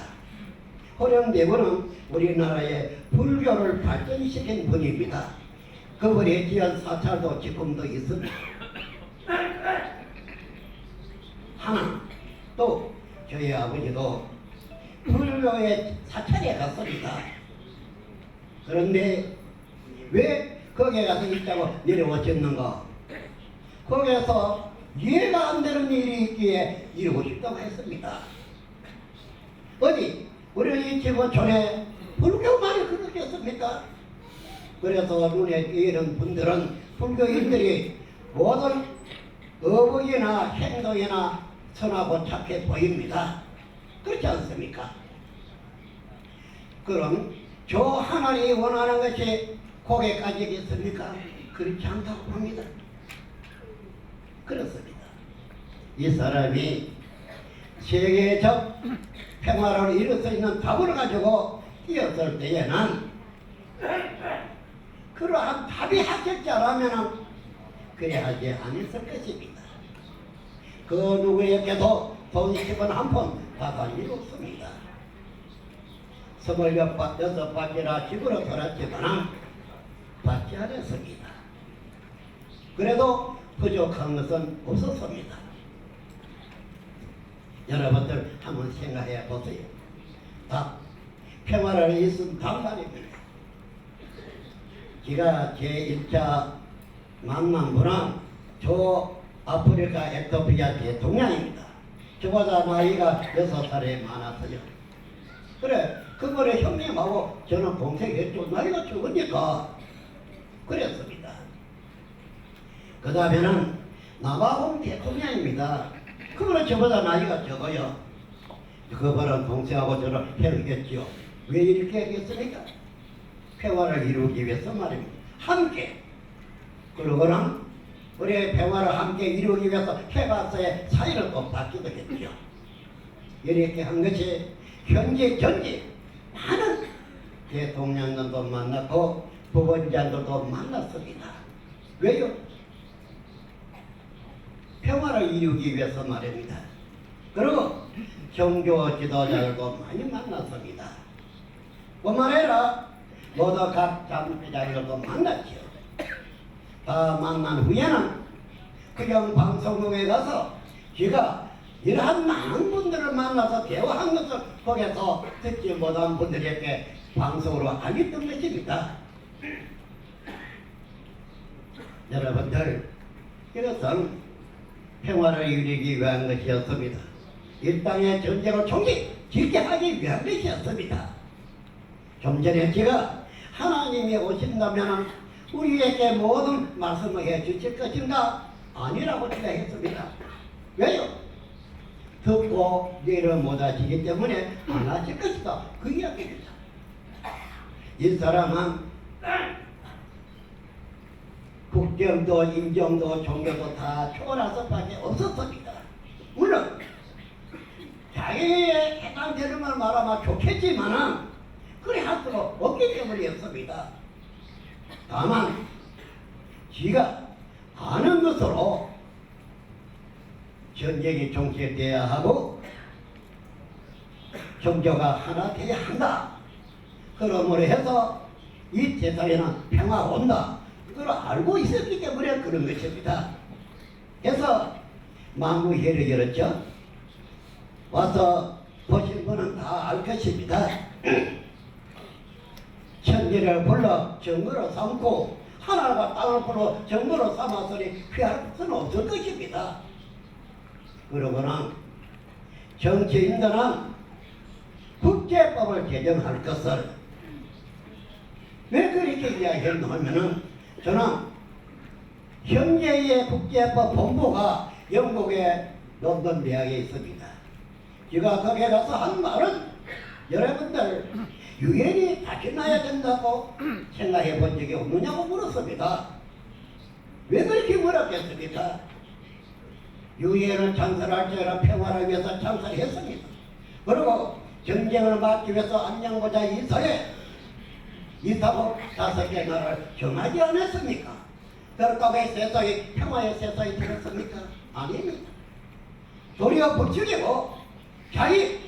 호령대군은 우리나라의 불교를 발전시킨 분입니다. 그분이 지은 사찰도 지금도 있습니다. 하나, 또 저희 아버지도 불교의 사찰에 갔습니다. 그런데 왜 거기에 가서 있다고 내려오셨는가? 거기에서 이해가 안 되는 일이 있기에 이루고 싶다고 했습니다. 어디 우리 집은 전에 불교만이 그렇겠습니까? 그래서 눈에 띄는 분들은 불교인들이 모든 어부이나 행동이나 선하고 착해 보입니다. 그렇지 않습니까? 그럼 저 하나님이 원하는 것이 거기까지겠습니까? 그렇지 않다고 봅니다. 그렇습니다. 이 사람이 세계적 평화를 이룰 수 있는 답을 가지고 뛰었을 때에는 그러한 답이 합격자라면 그래 하지 않았을 것입니다. 그 누구에게도 돈 10원 한 푼 받을 일 없습니다. 26바퀴나 집으로 돌았지만 받지 않았습니다. 그래도 부족한 것은 없었습니다. 여러분들 한번 생각해 보세요. 다 평화를 있은 당발입니다. 제가 제1차 만난 분은 저 아프리카 에티오피아 대통령입니다. 저보다 나이가 6살이 많았어요. 그래, 그분의 형님하고 저는 동생했죠. 나이가 적으니까 그랬습니다. 그 다음에는 남아공 대통령입니다. 그분은 저보다 나이가 적어요. 그분은 동생하고 저는 헤어졌죠. 왜 이렇게 했겠습니까? 평화를 이루기 위해서 말입니다. 함께. 그러고는 우리의 평화를 함께 이루기 위해서 해봤어야 사이를 또 바뀌게 됐죠. 이렇게 한 것이 현재 많은 대통령들도 만났고 부원장들도 만났습니다. 왜요? 평화를 이루기 위해서 말입니다. 그리고 종교 지도자들도 많이 만났습니다. 뿐만 아니라 모두 각 장로들도 만났죠. 다 만난 후에는 그냥 방송국에 가서 제가 이러한 많은 분들을 만나서 대화한 것을 거기서 듣지 못한 분들에게 방송으로 알렸던 것입니다. 여러분들, 이것은 평화를 이루기 위한 것이었습니다. 이 땅의 전쟁을 종식지게 하기 위한 것이었습니다. 좀 전에 제가 하나님이 오신다면 우리에게 모든 말씀을 해주실 것인가? 아니라고 제가 했습니다. 왜요? 듣고 이해를 못하시기 때문에 안 하실 것이다. 그 이야기입니다. 이 사람은 국경도 인정도 종교도 다 초월해서밖에 없었습니다. 물론 자기에 해당되는 말 말하면 좋겠지만은 그래 할 수가 없기 때문이었습니다. 다만 지가 아는 것으로 전쟁이 종식돼야 하고 종교가 하나 돼야 한다. 그러므로 해서 이 세상에는 평화가 온다. 그걸 알고 있었기 때문에 그런 것입니다. 그래서 만구회를 열었죠. 와서 보신 분은 다 알 것입니다. 천지를 불러 정거로 삼고 하나가 땅을 불러 정거로 삼았으니 피할 수는 없을 것입니다. 그러거나 정치인들은 국제법을 개정할 것을 왜 그렇게 이야기했노 하면은 저는 현재의 국제법 본부가 영국의 런던 대학에 있습니다. 제가 거기에 가서 한 말은 여러분들 유엔이 다시 나야 된다고 생각해 본 적이 없느냐고 물었습니다. 왜 그렇게 물었겠습니까? 유엔을 창설할 때는 평화를 위해서 창설했습니다. 그리고 전쟁을 막기 위해서 안녕보자 이설에 2, 3억 5개 나라를 정하지 않았습니까? 그렇다고 세상이 평화의 세상이 되겠습니까? 아닙니다. 도리어 부추기고 자기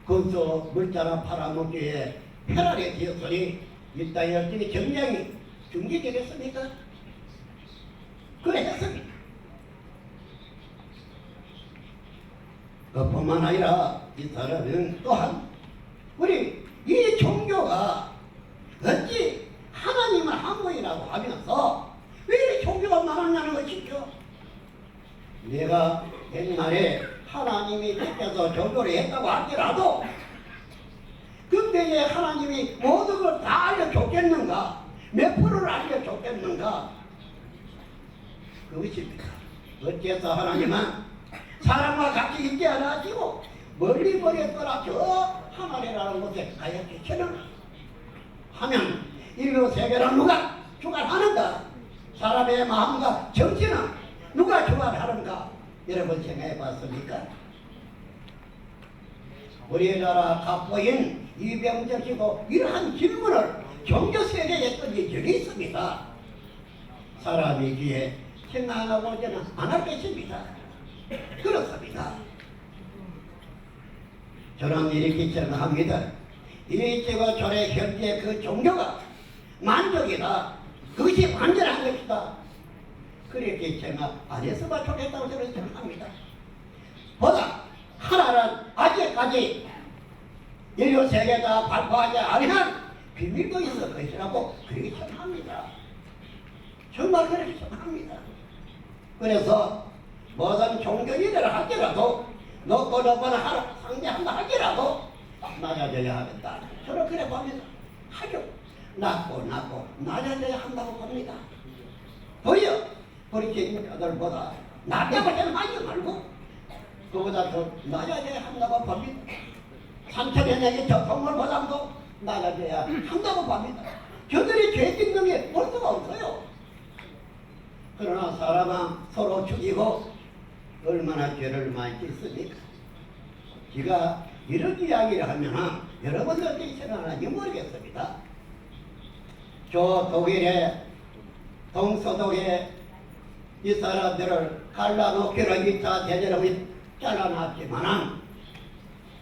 근소 물자나 팔아먹기에 편하게 되었으니 이 땅에 어떻게 전쟁이 중지되겠습니까? 그래 했습니다. 그뿐만 아니라 이 사람은 또한 우리 이 종교가 어찌 하나님을 한 분이라고 하면서 왜 이렇게 종교가 많았냐는 것이죠. 내가 옛날에 하나님이 택해서 종교를 했다고 할지라도 근데 왜 하나님이 모든 걸 다 알려줬겠는가? 몇 프로를 알려줬겠는가? 그것입니다. 어째서 하나님은 사람과 같이 있지 않아지고 멀리 떠나 저 하늘이라는 곳에 가야 되처럼 하면 인류 세계는 누가 주관하는가? 사람의 마음과 정신은 누가 주관하는가? 여러분 생각해 봤습니까? 우리나라 갑부인 이병정 씨도 이러한 질문을 종교 세계에 던진 적이 있습니다. 사람이기에 생각하고 저는 안 할 것입니다. 그렇습니다. 저는 이렇게 생각합니다. 일제가 전에 현재 그 종교가 만족이다. 그것이 완전한 것이다. 그렇게 생각 안 했으면 좋겠다고 저는 생각합니다. 보다 하나는 아직까지 인류 세계가 발표하지 않은 비밀도 있을 것이라고 그렇게 생각합니다. 정말 그렇게 생각합니다. 그래서 모든 종교인을 할지라도 놓고 놓고는 하루 상대한다 할지라도 낮아져야 하겠다. 저는 그래 봅니다. 아주 낮고 낮아져야 한다고 봅니다. 도리어 그리스도인들보다 낮다고 생각하지 말고 그보다 더 낮아져야 한다고 봅니다. 3천여 년의 전통물보다도 낮아져야 한다고 봅니다. 저들이 죄 짓는 게 볼 수가 없어요. 그러나 사람은 서로 죽이고 얼마나 죄를 많이 짓습니까? 제가 이런 이야기를 하면 여러분들 어떻게 생각하는지 모르겠습니다. 저 독일의 동서독에 이 사람들을 갈라놓기로 2차 대전을 잘라놨지만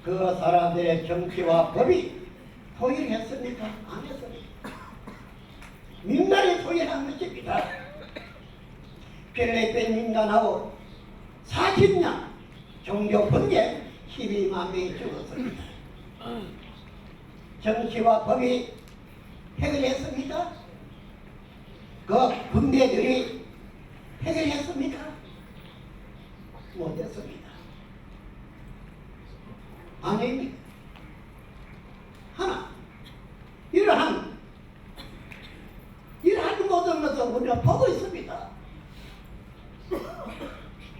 그 사람들의 정치와 법이 통일했습니까? 안 했습니까? 민간이 통일한 것입니다. 필리핀 민간하고 40년 종교 분쟁 12만 명이 죽었습니다. 정치와 법이 해결했습니까? 그 군대들이 해결했습니까? 못했습니다. 아닙니다. 하나 이러한 모든 것을 우리가 보고 있습니다.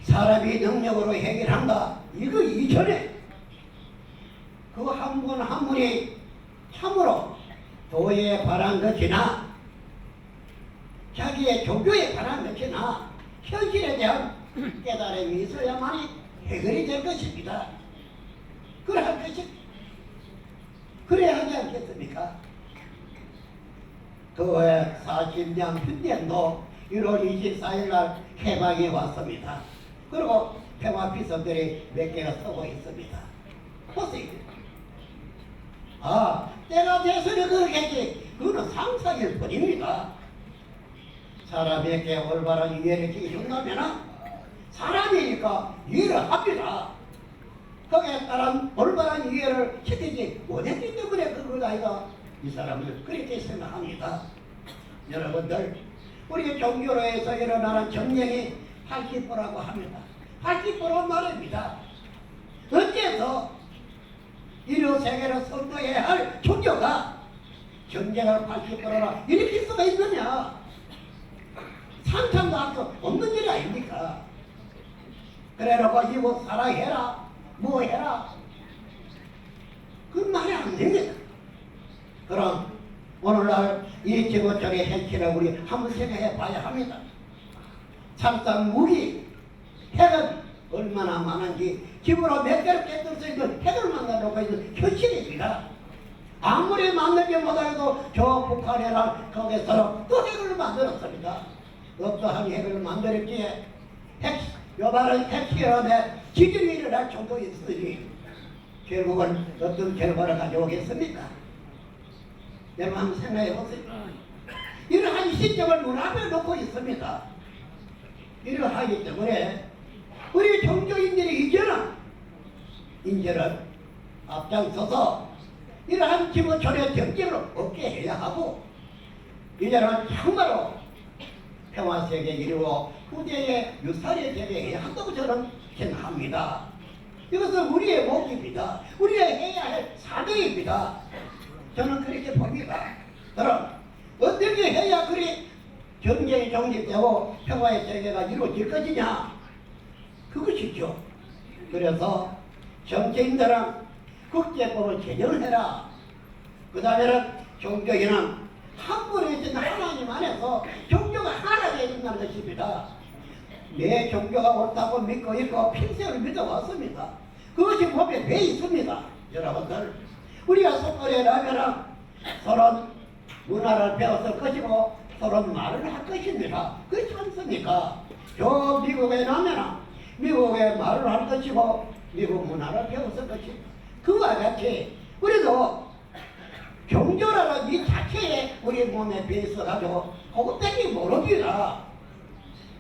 사람이 너무 능력으로 해결한다. 이거 이전에 그 한 분 한 분이 참으로 도에 바란 것이나 자기의 종교에 바란 것이나 현실에 대한 깨달음이 있어야만이 해결이 될 것입니다. 그래야 하지 않겠습니까? 그해 40년 훈련도 1월 24일 날 해방이 왔습니다. 그리고 평화비서들이 몇 개가 서고 있습니다. 보세요. 아, 때가 돼서는 그렇겠지. 그거는 상상일 뿐입니다. 사람에게 올바른 이해를 주신다면 사람이니까 이해를 합니다. 거기에 따른 올바른 이해를 시키지 못했기 때문에 그런 아이가 이 사람을 그렇게 생각합니다. 여러분들, 우리 종교로에서 일어나는 전쟁이 80%라고 합니다. 80% 말입니다. 어째서 인류 세계를 선도해야 할 종교가 전쟁을 80%나 일으킬 수가 있느냐? 상상도 할 수 없는 일 아닙니까? 그래놓고 이곳 사랑해라, 뭐 해라, 그 말이 안 됩니다. 그럼 오늘날 이 지구촌의 현실을 우리 한번 생각해 봐야 합니다. 참상 무기, 핵은 얼마나 많은지 집으로 몇 개를 깨뜨릴 수 있는 핵을 만들어놓고 있는 현실입니다. 아무리 만들지 못해도 저 북한이랑 거기서는 또 핵을 만들었습니다. 어떠한 핵을 만들었기에 요바른 핵실험에 지진이 일어날 정도 있으니 결국은 어떤 결과를 가져오겠습니까? 여러분 한번 생각해 보세요. 이러한 시점을 눈앞에 놓고 있습니다. 이러하기 때문에 우리 종교인들이 이제는 앞장서서 이러한 지구촌의 경쟁을 없게 해야 하고 이제는 정말로 평화세계 이루어 후대의 유사리 세계에 한다고 저는 생각합니다. 이것은 우리의 목표입니다. 우리가 해야 할 사명입니다. 저는 그렇게 봅니다. 그럼 어떻게 해야 그리 경쟁이 정립되고 평화의 세계가 이루어질 것이냐? 그것이죠. 그래서 정치인들은 국제법을 제정해라. 그 다음에는 종교인은 한 분에 있는 하나님 안에서 종교가 하나가 되어 있는 것입니다. 내 종교가 옳다고 믿고 있고 평생을 믿어왔습니다. 그것이 몸에 배 있습니다. 여러분들, 우리가 속거리라면 서로 문화를 배웠을 것이고 서로 말을 할 것입니다. 그렇지 않습니까? 저 미국에 나면 미국의 말을 할 것이고 미국 문화를 배웠을 것입니다. 그와 같이 우리도 종교라는 이 자체에 우리 몸에 배 있어가지고 그것밖에 모릅니다.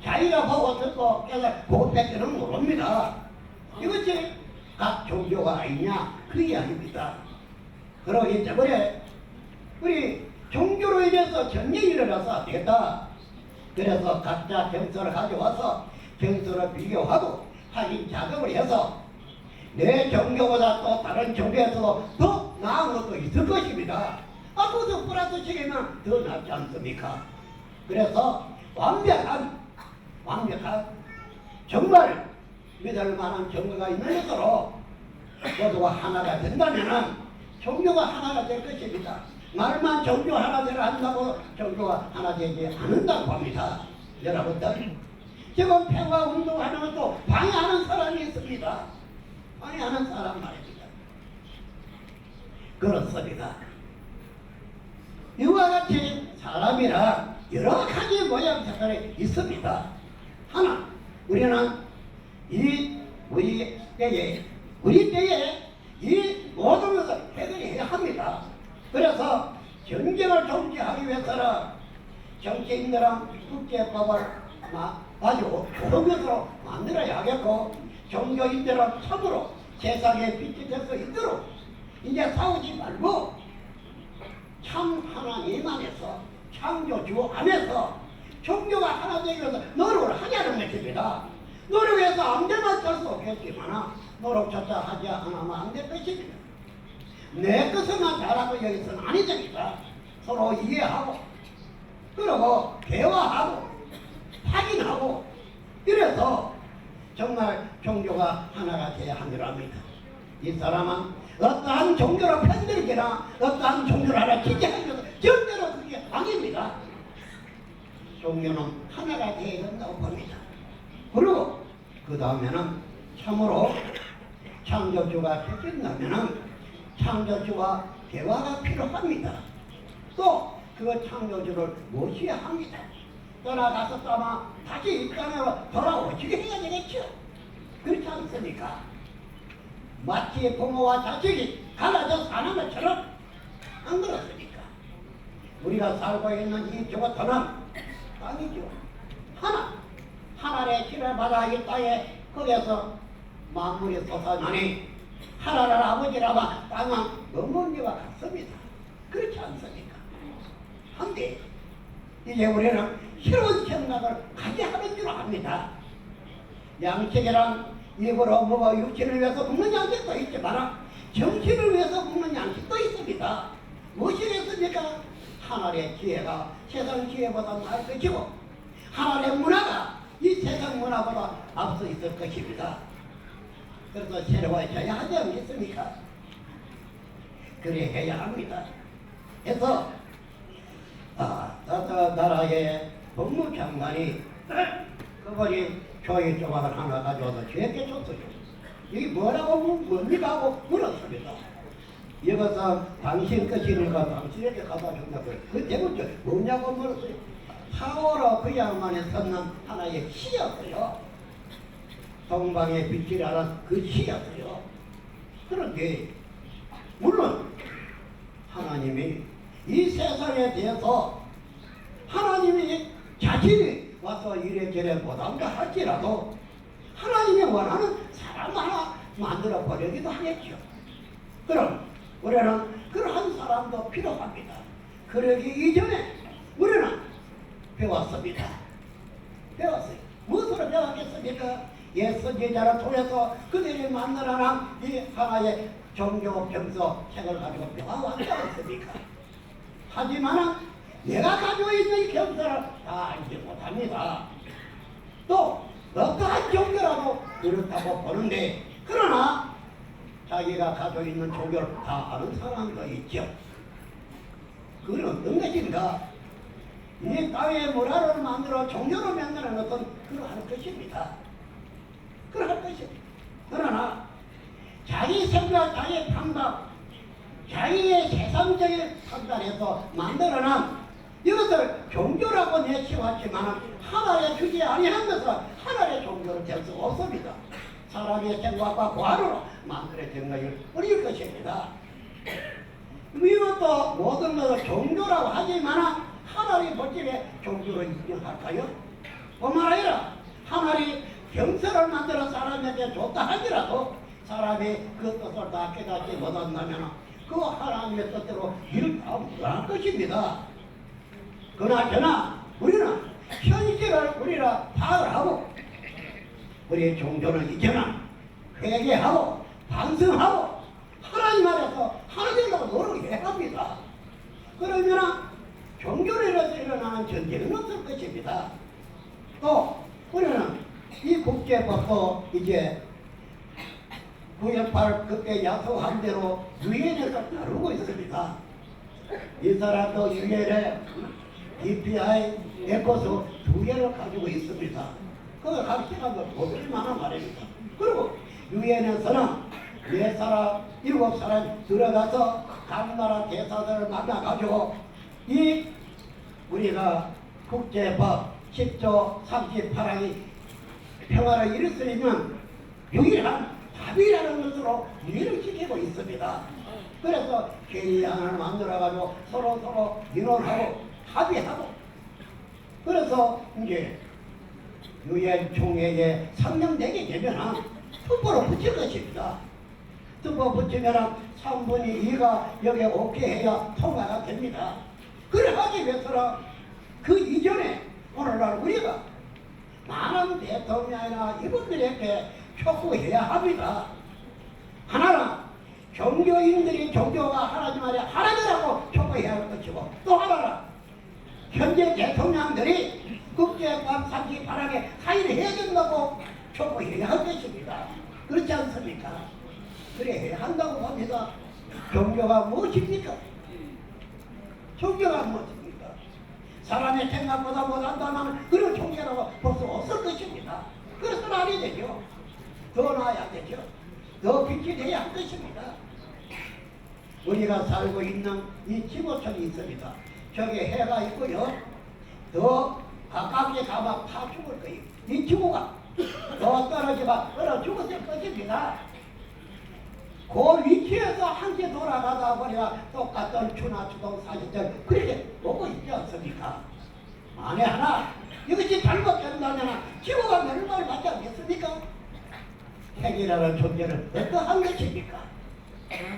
자기가 보고 듣고 깨달아 그것밖에는 모릅니다. 이것이 각 종교가 아니냐 그 이야기입니다. 그러기 때문에 우리 종교로 인해서 전쟁이 일어나서 안 되겠다. 그래서 각자 병서를 가져와서 병서를 비교하고 확인 작업을 해서 내 종교보다 또 다른 종교에서도 더 나은 것도 있을 것입니다. 그것도 플러스 시키면 더 낫지 않습니까? 그래서 완벽한 정말 믿을 만한 종교가 있는 것으로 모두가 하나가 된다면 종교가 하나가 될 것입니다. 말만 종교 하나 되라 한다고 종교가 하나 되지 않는다고 합니다. 여러분들, 지금 평화 운동하는 것도 방해하는 사람이 있습니다. 방해하는 사람 말입니다. 그렇습니다. 이와 같이 사람이라 여러 가지 모양 색깔이 있습니다. 하나, 우리는 우리 때에 이 모든 것을 해결해야 합니다. 그래서 전쟁을 정치하기 위해서는 정치인들은 국제법을 아주 좋은 것으로 만들어야 하겠고 종교인들은 참으로 세상에 빛이 될 수 있도록 이제 싸우지 말고 참 하나님 안에서 창조주 안에서 종교가 하나 되기 위해서 노력을 하자는 것입니다. 노력해서 안 되면 어쩔 수 없겠지만 노력조차 하지 않으면 안 될 것입니다. 내 것만 잘하고 여기서는 아니 됩니다. 서로 이해하고 그리고 대화하고 확인하고 이래서 정말 종교가 하나가 되어야 합니다. 이 사람은 어떠한 종교로 편들거나 어떠한 종교를 하나 기재하는 것은 절대로 그게 아닙니다. 종교는 하나가 되어야 된다고 봅니다. 그리고 그 다음에는 참으로 창조주가 계신다면은 창조주와 대화가 필요합니다. 또 그 창조주를 모셔야 합니다. 떠나가셨다마 다시 이 땅으로 돌아오시게 해야 되겠죠. 그렇지 않습니까? 마치 부모와 자식이 갈라져 사는 것처럼 안 그렇습니까? 우리가 살고 있는 이 저것들은 땅이죠. 하나님의 길을 받아 이 땅에 거기에서 만물이 솟아나니 하나님 아버지라마 땅은 어머니와 같습니다. 그렇지 않습니까? 한데 이제 우리는 새로운 생각을 가져야 하는 줄 압니다. 양식이란 입으로 먹어 육신을 위해서 먹는 양식도 있지만 정신을 위해서 먹는 양식도 있습니다. 무엇이겠습니까? 하나님의 지혜가 세상 지혜보다 나을 것이고 하나님의 문화가 이 세상 문화보다 앞서 있을 것입니다. 그래서 새로워져야 하지 않겠습니까? 그래 해야 합니다. 그래서 나라의 법무장관이 그분이 교회 조각을 하나 가져와서 저에게 줬어요. 이게 뭐라고 뭡니까 하고 물었습니다. 이것은 당신 것이니까 당신에게 갖다 준다고요. 그 대부분 뭐냐고 물었어요. 사오로 그 양반에 섰는 하나의 시였어요. 동방의 빛이라는 그 시였어요. 그런데 물론 하나님이 이 세상에 대해서 하나님이 자신이 와서 이래저래 보담다 할지라도 하나님이 원하는 사람 하나 만들어 버리기도 하겠죠. 그럼 우리는 그러한 사람도 필요합니다. 그러기 이전에 우리는 배웠습니다. 배웠어요. 무엇으로 배웠겠습니까? 옛 선지자를 통해서 그들이 만들어낸 이 하나의 종교 병서 책을 가지고 배워왔지 않습니까? 하지만 내가 가지고 있는 이 병서를 다 알지 못합니다. 또 어떠한 종교라도 그렇다고 보는데 그러나 자기가 가지고 있는 종교를 다 아는 사람도 있죠. 그건 어떤 것인가? 이 땅의 문화를 만들어 종교를 만드는 것은 그러할 것입니다. 그러할 것입니다. 그러나 자기 생각, 자기 판단, 자기의 세상적인 판단에서 만들어낸 이것을 종교라고 내치웠지만 하나의 주제 아니한 것은 하나의 종교를 될 수가 없습니다. 사람의 생각과 과로로 만들어진 것이 어려울 것입니다. 이것도 모든 것을 종교라고 하지만 하나님 볼적에 종교를 인정할까요? 뿐만 아니라 하나님 병서를 만들어 사람에게 줬다 하더라도 사람이 그 뜻을 다 깨닫지 못한다면 그 하나님의 뜻대로 일을 다 못할 것입니다. 그나저나 우리는 현실을 우리가 파악하고 우리의 종교는 이제는 회개하고 반성하고 하나님 안에서 하나님과 노력해야 합니다. 그러면 종교로 인해서 일어나는 전쟁은 없을 것입니다. 또 우리는 이 국제법도 이제 9.18 그때 약속한 대로 유엔에서 다루고 있습니다. 이 사람도 유엔에 DPI, 에코스 두 개를 가지고 있습니다. 그걸 각 시간도 보실 만한 말입니다. 그리고 유엔에서는 4사람, 7사람 들어가서 각 나라 대사들을 만나가지고 이 우리가 국제법 10조 38항이 평화를 이루어지면 유일한 합의라는 것으로 이해를 시키고 있습니다. 그래서 계의안을 만들어가지고 서로 의논하고 합의하고 그래서 이제 유엔 총회에 상정되게 되면 투표로 붙일 것입니다. 투표 붙이면 3분의 2가 여기에 오케이 해야 통과가 됩니다. 그래 하기 위해서는 그 이전에 오늘날 우리가 많은 대통령이나 이분들에게 촉구해야 합니다. 하나는 종교인들이 종교가 하나님 안에 하나님이라고 촉구해야 할 것이고 또 하나는 현재 대통령들이 국제법 38항에 가입을 해야 된다고 촉구해야 할 것입니다. 그렇지 않습니까? 그래 해야 한다고 봅니다. 종교가 무엇입니까? 종교가 무엇입니까? 사람의 생각보다 못한다면 그런 종교라고 볼 수 없을 것입니다. 그래서 아니 되죠. 더 나아야 되죠. 더 빛이 되어야 할 것입니다. 우리가 살고 있는 이 지구촌이 있습니다. 저기 해가 있고요. 더 가깝게 가면 다 죽을 거예요. 이 지구가 더 떨어지면 얼어 죽었을 것입니다. 그 위치에서 함께 돌아가다 보니까 똑같은 추나 추동 사진들 그렇게 보고 있지 않습니까? 만에 하나 이것이 잘못된다면 지구가 멸망을 받지 않겠습니까? 핵이라는 존재는 어떠한 것입니까?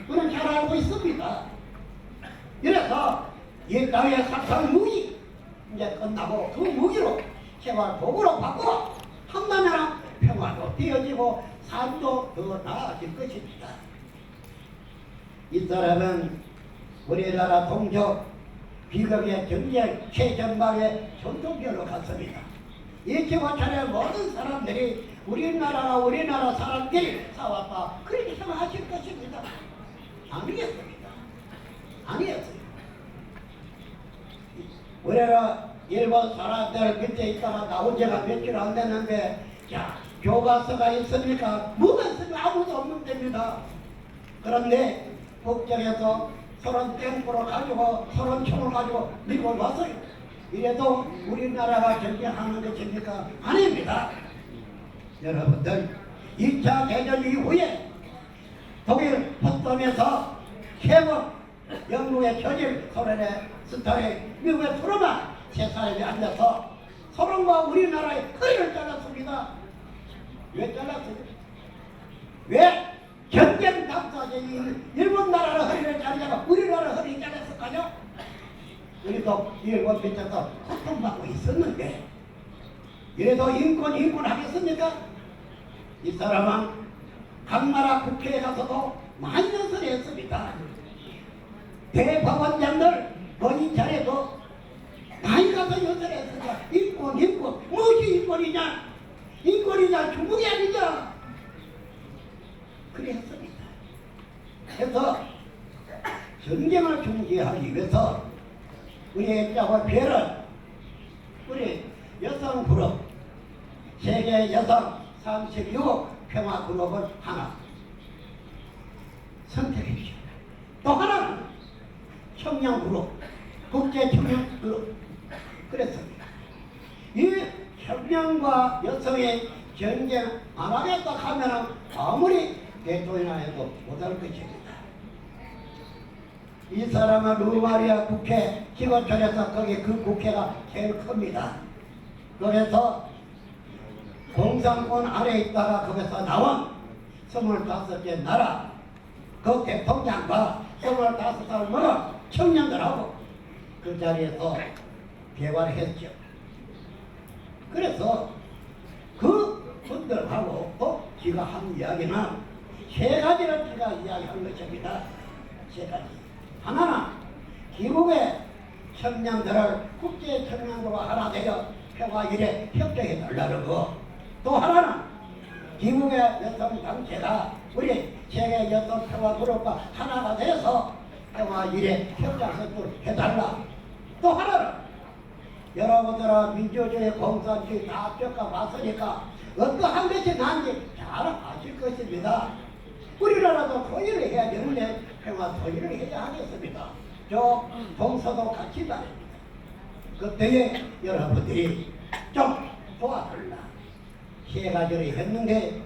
우리는 잘 알고 있습니다. 이래서 이 땅의 사상 무기 이제 끝나고 그 무기로 생활 도구로 바꾸어 한다면 평화도 되어지고 삶도 더 나아질 것입니다. 이 사람은 우리나라 동족 비극의 전쟁 최전방의 전통별로 갔습니다. 이 지구촌의 모든 사람들이 우리나라 사람들이 싸웠다 그렇게 생각하실 것입니다. 아니겠습니다. 아니겠습니다. 우리가 일본 사람들 밑에 있다가 나온 지가 며칠 안 됐는데 자 교과서가 있습니까? 뭐가 있습니까? 아무도 없는 데입니다. 그런데 국정에서 서른 땡포를 가지고 서른 총을 가지고 미국을 왔어요. 이래도 우리나라가 전쟁하는 것입니까? 아닙니다. 여러분들 2차 대전 이후에 독일 포tsdam에서 해방 영국의 저질 소련의 스탈린 미국의 트루만 세 사람이 앉아서 소련과 우리나라의 허리를 잘랐습니다. 왜 잘랐어요? 왜 전쟁 당사자인 일본 나라의 허리를 자르다가 우리나라 허리를 잘랐을까요? 우리도 일본 밑에서 고통받고 있었는데 이래도 인권 하겠습니까? 이 사람은 각 나라 국회에 가서도 많이 연설을 했습니다. 대법원장들 본인 자리에도 많이 가서 연설을 했습니다. 인권 무엇이 인권이냐? 인권이냐 중국이 아니냐? 그랬습니다. 그래서 전쟁을 중지하기 위해서 우리 HWPL은 우리 여성 그룹 세계 여성 36 평화 그룹을 하나 선택했죠. 또 하나는 청년 그룹 국제 청년 그룹 그랬습니다. 이 청년과 여성의 전쟁 안 하겠다 하면 아무리 대통령이나 해도 못할 것입니다. 이 사람은 루마리아 국회 지구촌에서 거기 그 국회가 제일 큽니다. 그래서 공산권 아래 있다가 거기서 나온 25개 나라 그 대통령과 25살 먹은 청년들하고 그 자리에서 대화를 했죠. 그래서 그 분들하고 또 제가 한 이야기는 세 가지를 제가 이야기한 것입니다. 세 가지. 하나는 기국의 청년들을 국제 청년으로 하나 되어 평화 일에 협조해 달라는 거. 또 하나는 기국의 여성 단체가 우리 세계 여성 평화 그룹과 하나가 되어서 평화 일에 협조해 달라. 또 하나는 여러분들은 민주주의 공산주의 다 겪어봤으니까 어떠한 것이 난지 잘 아실 것입니다. 우리나라도 토의를 해야 되는데 평화 토의를 해야 하겠습니다. 저 동서도 같이 말입니다. 그때에 여러분들이 좀 도와달라. 세 가지를 했는데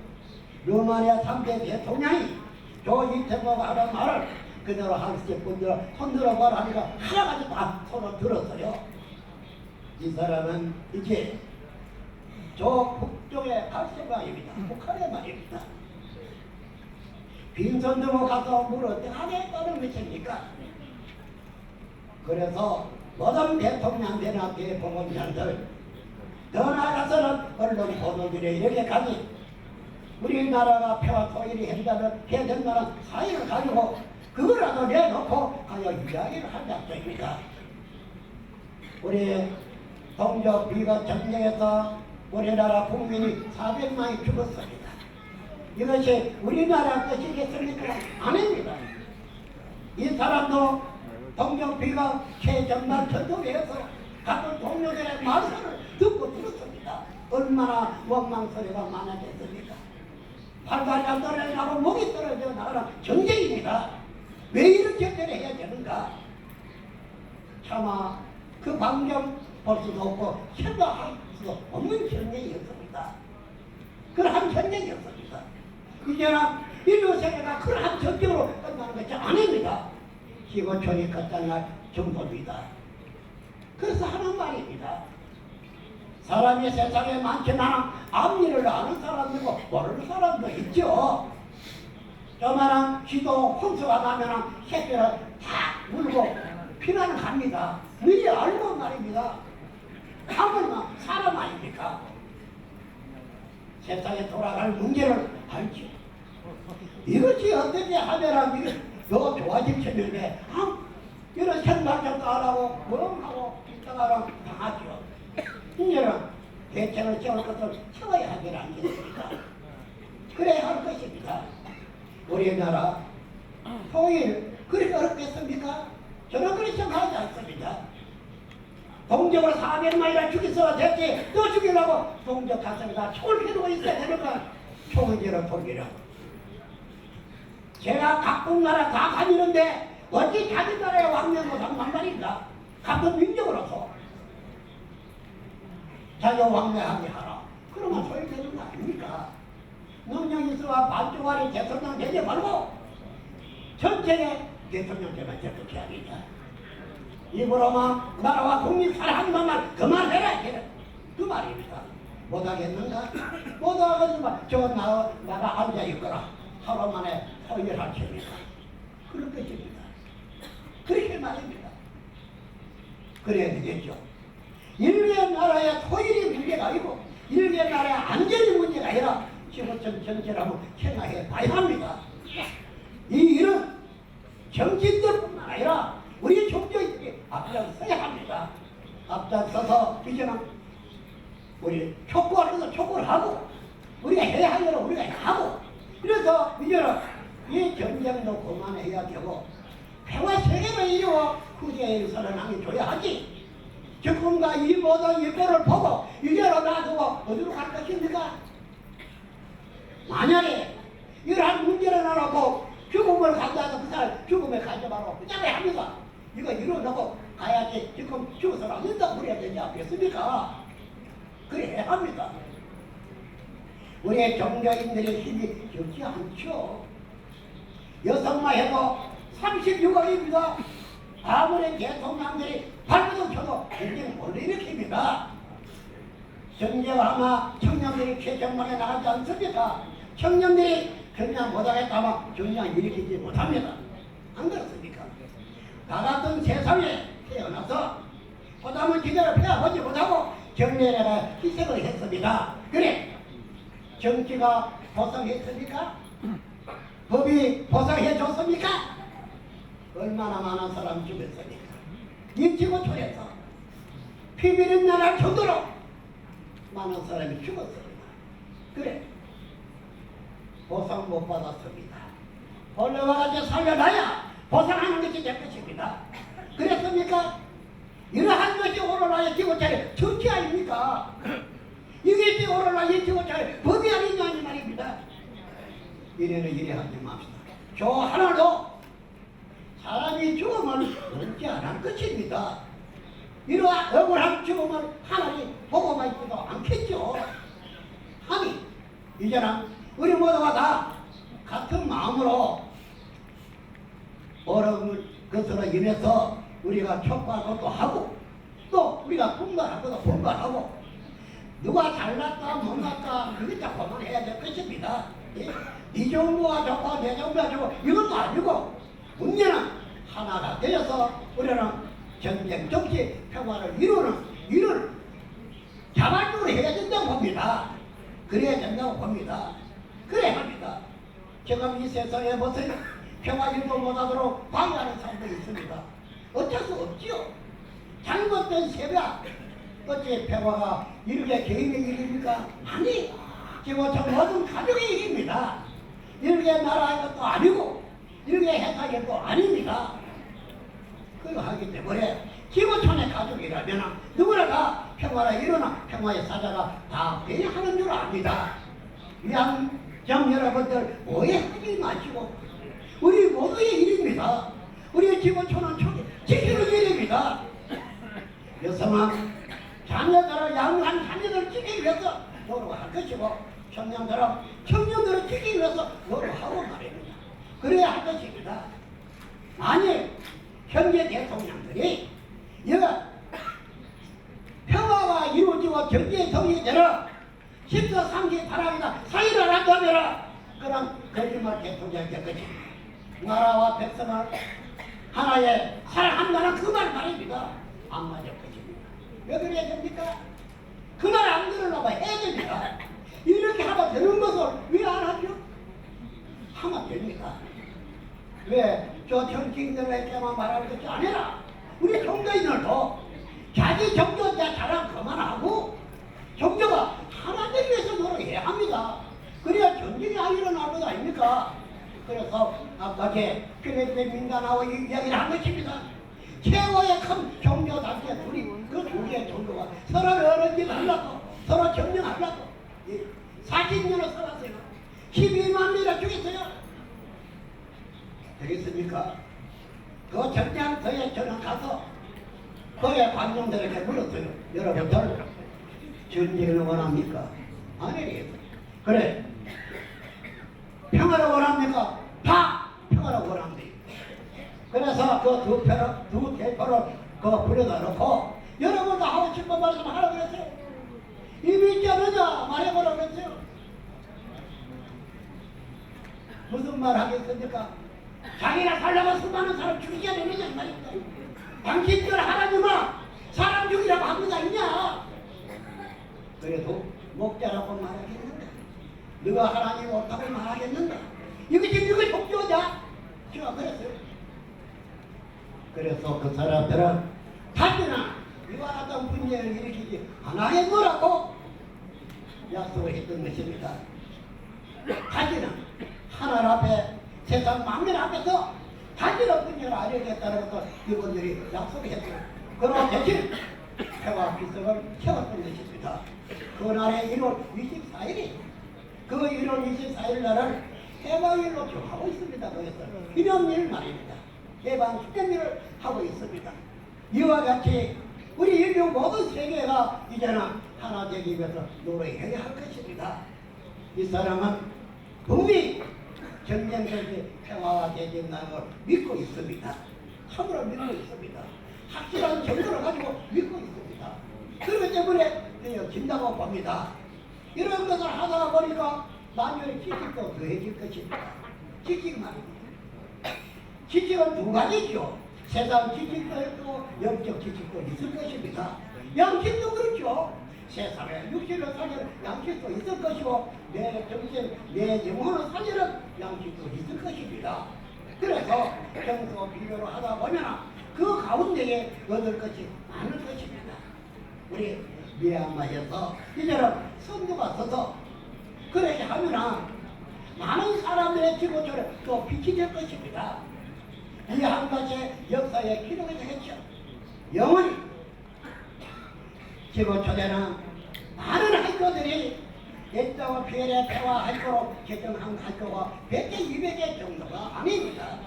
루마니아 3대 대통령이 조 이태모가 하는 말을 그대로 하실 분들 손들어 말하니까 하나같이 다 손을 들었어요. 이 사람은 이제 저 북쪽에 갈 생각입니다. 북한에 말입니다. 빈손 들고 가서 뭘 어떻게 하겠다는 것입니까? 그래서 모든 대통령들이나 대법원장들 더 나아가서는 언론 보도들에 이렇게까지 우리나라가 평화 통일이 해야 된다는 사의를 가지고 그거라도 내놓고 가서 이야기를 한 작정입니다. 우리 동족 비가 전쟁에서 우리나라 국민이 400만이 죽었습니다. 이것이 우리나라 것이겠습니까? 아닙니다. 이 사람도 동정비가 최전날 전도에서 같은 동료들의 말씀을 듣고 들었습니다. 얼마나 원망소리가 많아졌습니까? 팔다리 안 떨어지고 목이 떨어져 나가는 전쟁입니다. 왜 이렇게 해야 되는가? 차마 그 방정 볼 수도 없고 생각할 수도 없는 전쟁이었습니다. 그러한 전쟁이었습니다. 이제는 인류 세계가 그러한 전쟁으로 끝나는 것이 아닙니다. 시고촌이 끝날 정도입니다. 그래서 하는 말입니다. 사람이 세상에 많지만 앞일을 아는 사람도 있고 모르는 사람도 있죠. 저만한 기도 홍수가 나면 새끼를 다 물고 피난을 갑니다. 미리 알고 말입니다. 하물며 사람 아닙니까? 세상에 돌아갈 문제를 알죠. 이것이 어떻게 하면 이게 더 좋아질 텐데 이런 생각도 안 하고 멍하고 있다가 당하죠. 이제는 대책을 세울 것을 세워야 하지 않겠습니까? 그래야 할 것입니다. 우리나라 통일 그렇게 어렵겠습니까? 저는 그렇게 생각하지 않습니다. 동족을 400만이나 죽였어야 됐지 또 죽이려고 동족 가슴에다 총을 겨누고 있어야 되는가? 총을 겨누 돌리라고. 제가 각국 나라 다 다니는데 어찌 자기 나라의 왕년 못한 말입니다. 같은 민족으로서 자기 왕래하게 하라. 그러면 소용되는 거 아닙니까? 능력이서와 반쪽아리 대통령 되지 말고 전체의 대통령제만 적극해야겠다. 입으로만 나라와 국민 사랑하는 것만 그만해라. 그 말입니다. 못하겠는가? 못하겠지만 저 나가 앉아있거라. 하루 만에 통일할 겁니다. 그런 것입니다. 그렇게 말입니다. 그래야 되겠죠. 인류의 나라의 토일이 문제가 아니고 인류의 나라의 안전이 문제가 아니라 지구촌 전체를 한번 생각해 봐야 합니다. 이 일은 정치인들뿐만 아니라 우리 종교인들이 앞장서야 합니다. 앞장서서 이제는 우리 촉구할 것은 촉구를 하고 우리가 해야 할 일은 우리가 하고 그래서 이제는 이 전쟁도 그만해야 되고 평화 세계를 이루어 후대에 살아나게 줘야 하지. 지금과 이 모든 일본을 보고 이제는 놔두고 어디로 갈 것입니까? 만약에 이러한 문제를 놔놓고 죽음을 가져와서 그 사람 죽음에 가져가고 붙잡아야 합니다. 이거 이뤄놓고 가야지 지금 죽어서는 안 된다고 그래야 되지 않겠습니까? 그래야 합니다. 우리의 종교인들의 힘이 적지 않죠. 여성만 해도 36억입니다. 아무리 대통령들이 발버둥 쳐도 전쟁 못 일으킵니다. 전쟁하면 청년들이 최전방에 나가지 않습니까? 청년들이 그냥 못하겠다면 전쟁 일으키지 못합니다. 안 그렇습니까? 나 같은 세상에 태어나서 보담을 기대를 펴보지 못하고 정례가 희생을 했습니다. 그래, 정치가 보상했습니까? 법이 보상해줬습니까? 얼마나 많은 사람 죽였습니까? 이 지구촌에서 피비린 나라 정도로 많은 사람이 죽었습니다. 그래, 보상 못 받았습니다. 벌레와 같이 살려놔야 보상하는 것이 될 것입니다. 그랬습니까? 이러한 것이 오늘날의 지구촌의 정치 아닙니까? 이게 오늘날의 지구촌의 법이 아니냐 이 말입니다. 이래는 이래 하지 맙시다. 저 하나도 사람이 죽으면 넘지 않을 것입니다. 이러한 억울한 죽음을 하나님 보고만 있지도 않겠죠. 하니 이제는 우리 모두가 다 같은 마음으로 어려운 것으로 인해서 우리가 촉구할 것도 하고 또 우리가 분발할 것도 분발하고 누가 잘났다 못났다 그게 다 그만해야 될 것입니다. 이 정부가 좋고 내 정부가 좋고 이것도 아니고 문제는 하나가 되어서 우리는 전쟁 정치 평화를 이루는 일을 자발적으로 해야 된다고 봅니다. 그래야 된다고 봅니다. 그래야 합니다. 지금 이 세상에 무슨 평화 일도 못하도록 방해하는 사람도 있습니다. 어쩔 수 없지요. 잘못된 세력 어찌 평화가 이렇게 개인의 일입니까? 아니, 지구촌 모든 가족의 일입니다. 이렇게 나라의 것도 아니고 이렇게 해탈의 것도 아닙니다. 그거 하기 때문에 지구촌의 가족이라면 누구나 다 평화를 이루나 평화의 사자가 다 돼야 하는 줄 압니다. 위안정 여러분들 오해하지 마시고 우리 모두의 일입니다. 우리 지구촌은 지키는 일입니다. 여성은 자녀들을 양육한 자녀들을 지키기 위해서 노력할 것이고 청년들을 지키기 위해서 노력하고 말입니다. 그래야 할 것입니다. 만일 현재 대통령들이 여가 평화가 이루어지고 경제에 정의되는 10서 3기 바람이나 사이를 한다면 그런 거짓말 대통령이 될 것입니다. 나라와 백성을 하나의 사랑한다는 그 말 말입니다. 안 맞을 것입니다. 왜 그래야 됩니까? 그 말 안 들으려고 해야 됩니다. 이렇게 하면 되는 것을 왜 안 하죠? 하면 됩니다. 왜 저 정치인들에게만 말하는 것이 아니라 우리 종교인들도 자기 종교 자랑 그만하고 종교가 하나님 위해서 노력해야 합니다. 그래야 전쟁이 안 일어날 것 아닙니까? 그래서 아까 제 필리핀 민단하고 이야기를 한 것입니다. 최고의 큰 종교단체 그 두 개의 종교가 서로를 어른짓 하려고 서로 점령하려고 40년을 살았어요. 12만 명이나 죽였어요. 되겠습니까? 그 전쟁터에 저는 가서 거기에 관중들에게 물었어요. 여러분들 전쟁을 원합니까? 아니에요. 그래 평화를 원합니까? 다 평화를 원합니다. 그래서 그 두 대표를 불러다 놓고 여러분도 하고 싶은 말씀 하라고 그랬어요. 이미 있지 않느냐 말해보라고 그랬어요. 무슨 말 하겠습니까? 자기가 살려고 수많은 사람 죽이게 되느냐 이 말입니다. 당신들 하나님은 사람 죽이라고 한 거가 있냐? 그래도 목자라고 말하겠는가? 너가 하나님 옳다고 말하겠는가? 이것이 누구 종교냐? 제가 그랬어요. 그래서 그 사람들은 다시는 이와 같은 문제를 일으키지 않아야겠노라고 약속을 했던 것입니다. 다시는 하나님 앞에 세상 만민 앞에서 다시는 문제를 알려겠다는 것을 이분들이 약속을 했어요. 그러나 대신 평화 비석을 세웠던 것입니다. 그날의 1월 24일이 그 1월 24일 날을 해방일로 정하고 있습니다. 거기서 기념일 말입니다. 해방 축제일을 하고 있습니다. 이와 같이 우리 인류 모든 세계가 이제는 하나 되기 위해서 노력해야 할 것입니다. 이 사람은 분명히 전쟁 속에 평화가 되겠다는 걸 믿고 있습니다. 참으로 믿고 있습니다. 확실한 정보를 가지고 믿고 있습니다. 그렇기 때문에 되어진다고 봅니다. 이런 것을 하다가 보니까 나중에 지식도 더해질 것입니다. 지식 말입니다. 지식은 두 가지죠. 세상 지식도 있고 영적 지식도 있을 것입니다. 양식도 그렇죠. 세상에 육신을 살려는 양식도 있을 것이고 내 정신, 내 영혼을 살려는 양식도 있을 것입니다. 그래서 평소 비교를 하다 보면 그 가운데에 얻을 것이 많을 것입니다. 우리 미얀마에서 이제는 선교가 서서 그렇게 하면 많은 사람들의 지구촌에 또 빛이 될 것입니다. 이 한 가지 역사의 기록이 되겠죠. 영원히 지구촌에는 많은 학교들이 HWPL의 평화 학교로 개정한 학교가 100개, 200개 정도가 아닙니다.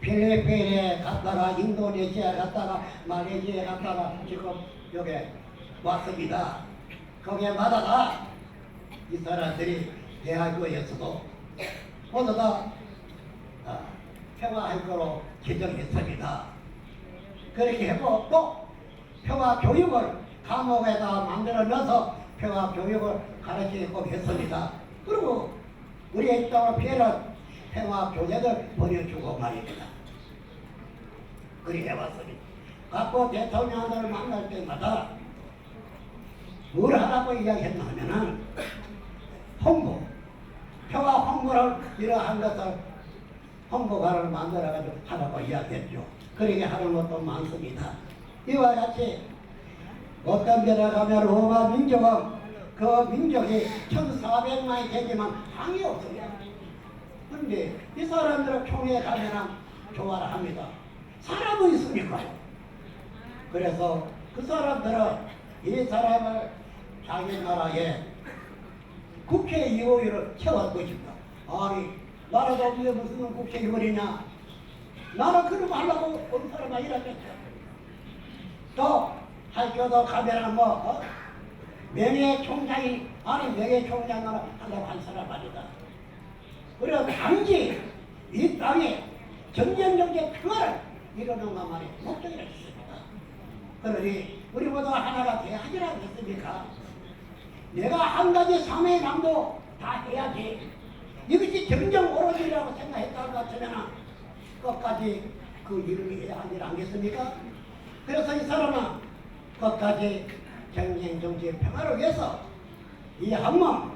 필리핀에 갔다가 인도네시아 갔다가 말레이시아에 갔다가 지금 여기 왔습니다. 거기에마다가 이 사람들이 대학교에서도 모두 다 평화학교로 개정했습니다. 그렇게 하고 또 평화교육을 감옥에다 만들어 넣어서 평화교육을 가르치고 했습니다. 그리고 우리 HWPL은 평화교재를 보내주고 말입니다. 그렇게 해왔습니다. 각국 대통령들을 만날 때마다 뭘 하라고 이야기했냐면은 홍보, 평화 홍보를 이러한 것을 홍보가를 만들어가지고 하라고 이야기했죠. 그렇게 하는 것도 많습니다. 이와 같이 어떤 데나 가면 로마 민족은 그 민족이 1400만이 되지만 항이 없어요. 그런데 이 사람들은 총회에 가면 좋아를 합니다. 사람은 있으니까. 그래서 그 사람들은 이 사람을 자기 나라에 국회의원을 채워할 것입니다. 아니 나라가 없는데 무슨 국회의원이냐. 나는 그럼 하려고 온 사람만 일하겠죠. 또 학교도 가면 명예총장이 아니 명예총장을 하려고 한 사람 아니다. 그래서 단지 이 땅에 전쟁적인 평화를 이루는 것만이 목적이라 했습니다. 그러니 우리 모두 하나가 돼야 하지 않겠습니까? 내가 한 가지 사명의 남도 다 해야지. 이것이 정정 오로지라고 생각했다는 것 같으면 끝까지 그 일을 해야 하지 않겠습니까? 그래서 이 사람은 끝까지 경쟁 정치의 평화를 위해서 이 한몸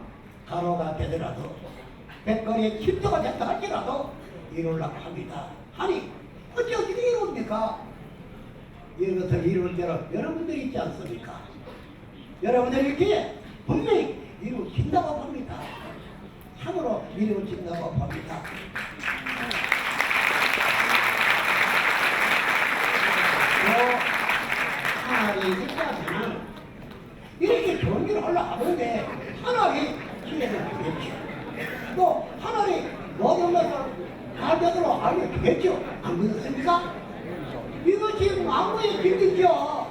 가로가 되더라도 백거리의 침도가 됐다 할지라도 이루려고 합니다. 아니 어떻게 이룹니까? 이것을 이룰 때로 여러분들이 있지 않습니까? 여러분들이 이렇게 분명히 이루어진다고 봅니다. 참으로 이루어진다고 봅니다. 하나님 생각하면 이렇게 좋은 일을 하려고 하는데 하나님 기회를 주겠죠. 또 하나님 모든 것을 가져도록 알려주겠죠. 안 그렇습니까? 이것이 망고의 길이죠.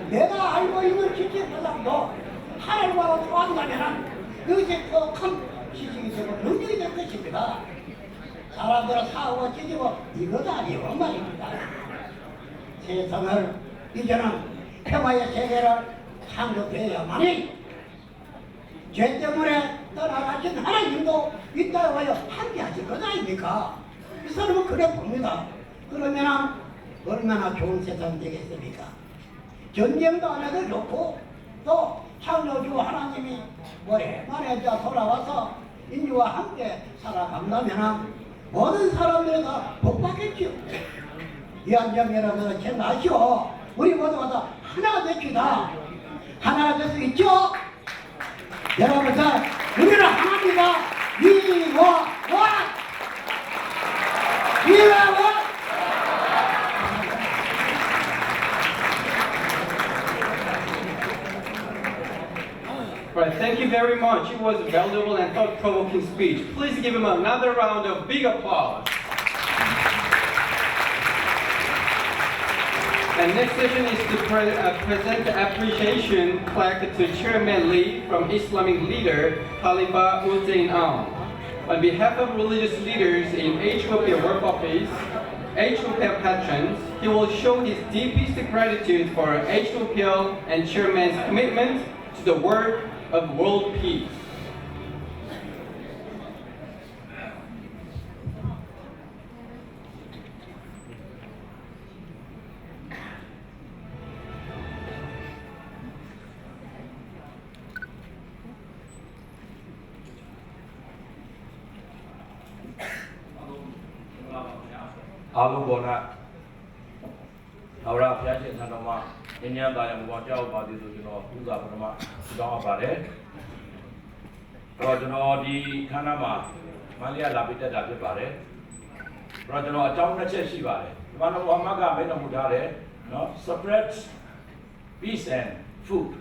내가 알고 있는 지식보다도 하나님과 통한다면 이것이 더 큰 지식이 되고 능력이 될 것입니다. 사람들은 사고가 찢고 이것도 아니고 말입니다. 세상을 이제는 평화의 세계를 창조해야만이 죄 때문에 떠나가신 하나님도 이따 와요 함께 하실 것 아닙니까? 이 사람은 그래 봅니다. 그러면 얼마나 좋은 세상 되겠습니까? 전쟁도 안 해도 좋고 또 창조주 하나님이 오랜만에 돌아와서 인류와 함께 살아간다면 모든 사람들이 다 복받겠죠. 이 한점 여러분들 기억나시오. 우리 모두가 다 하나가 됩시다. 하나가 될 수 있죠? 여러분들 우리는 하나입니다. 위와 Right, thank you very much. It was a valuable and thought-provoking speech. Please give him another round of big applause. And next session is to present the appreciation plaque to Chairman Lee from Islamic leader Khalifa Hussein Al. On behalf of religious leaders in HWPL Work Office, HWPL patrons, he will show his deepest gratitude for HWPL and Chairman's commitment to the work of world peace. Alu bona, awak pelajar tanah mak, ini yang tanya buat jauh pada itu jono, juga pernah sudah apa deh? Kalau jono di tanah mak, Malaysia lapis dah lapis bare. Kalau jono jauh nak cek bare, mana Muhammad kan benar mudah deh, no separate peace and food.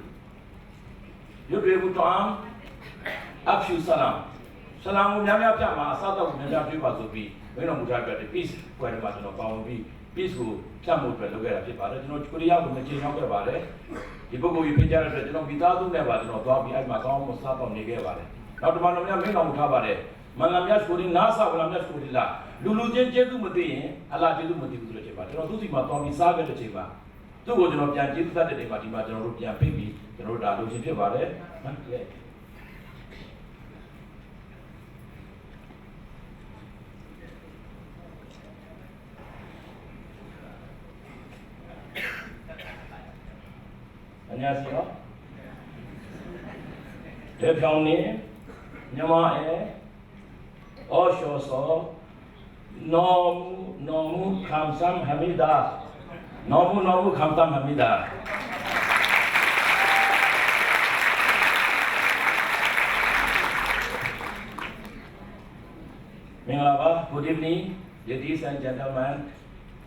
You do itu am, afshu salam, salam umumnya apa mah, asal tahu umumnya apa itu bi. Benar mudah berarti peace, kau ada macam apa pun bi. Peace ku campur berlaku ada apa pada jono Korea pun macam apa pada. Ibu ku ibu bicara berarti jono bida tu ni pada jono dua biar macam apa pun ni ke pada. Lalu mana mana benar mudah pada. Mana mana sekali nasa, mana mana sekali lah. Dulu je tu mesti, Allah je tu mesti betul cepat. Jono tu si macam misal betul cepat. Tu kau jono pian je tu tak ada macam jono rupiah pergi, jono dah lu je pada. 안녕하세요. 대표님, 영화에 오셔서 너무 감사합니다. 너무 감사합니다. Mingalaba, good evening, ladies and gentlemen,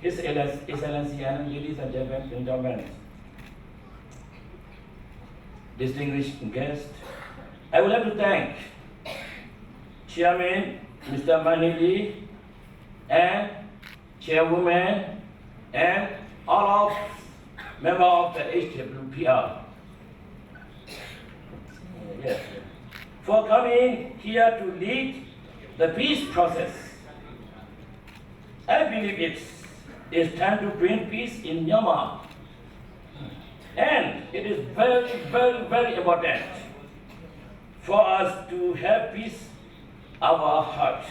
His Excellency and ladies and gentlemen, distinguished guests. I would like to thank Chairman Mr. Manili and Chairwoman and all of members of the HWPL. Yes, for coming here to lead the peace process. I believe it's time to bring peace in Myanmar. And it is very, very, very important for us to have peace our hearts.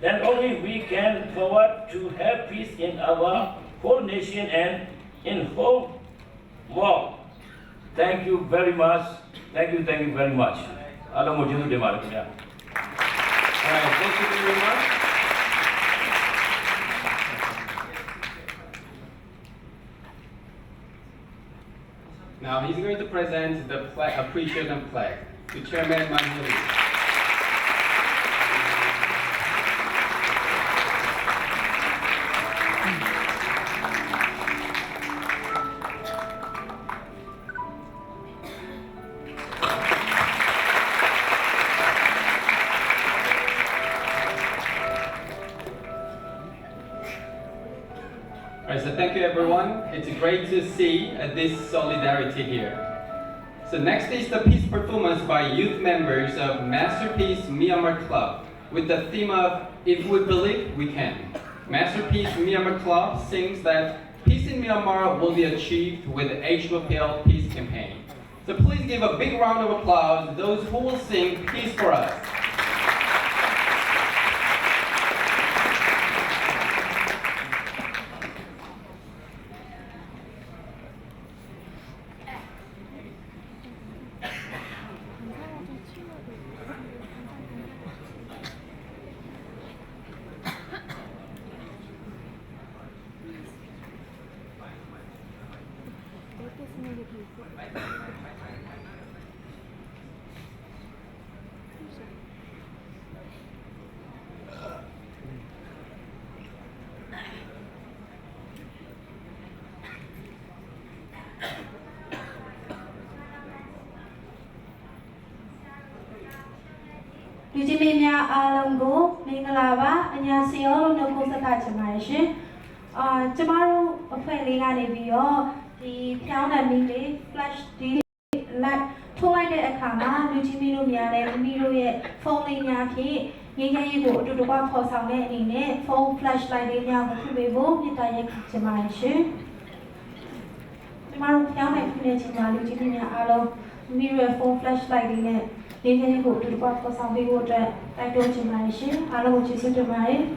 Then only we can forward to have peace in our whole nation and in whole world. Thank you very much. Thank you very much. All right, thank you very much. Now he's going to present the appreciation flag to Chairman Manili. Alright, so thank you everyone. It's great to see this solidarity here. So next is the peace performance by youth members of Masterpiece Myanmar Club with the theme of If We Believe, We Can. Masterpiece Myanmar Club sings that peace in Myanmar will be achieved with the HWPL peace campaign. So please give a big round of applause to those who will sing peace for us. Yujimenya Alongo, Mingalava, and Yasio, no Kosaka Chamation. Tomorrow, a friendly Anivio, the Piana Mili, Flash, the like, Toy de Akama, Lujimino Miane, Miro yet, Falling Yaki, Yaya to the one for some in it, phone flashlight in Yam, Kubibo, Nitaya Chamation. Tomorrow, Piana Pinachima, Lujimina Alo, mirror phone flashlight in it. Nên go to the part for some people that I don't imagine. I know what you said to my.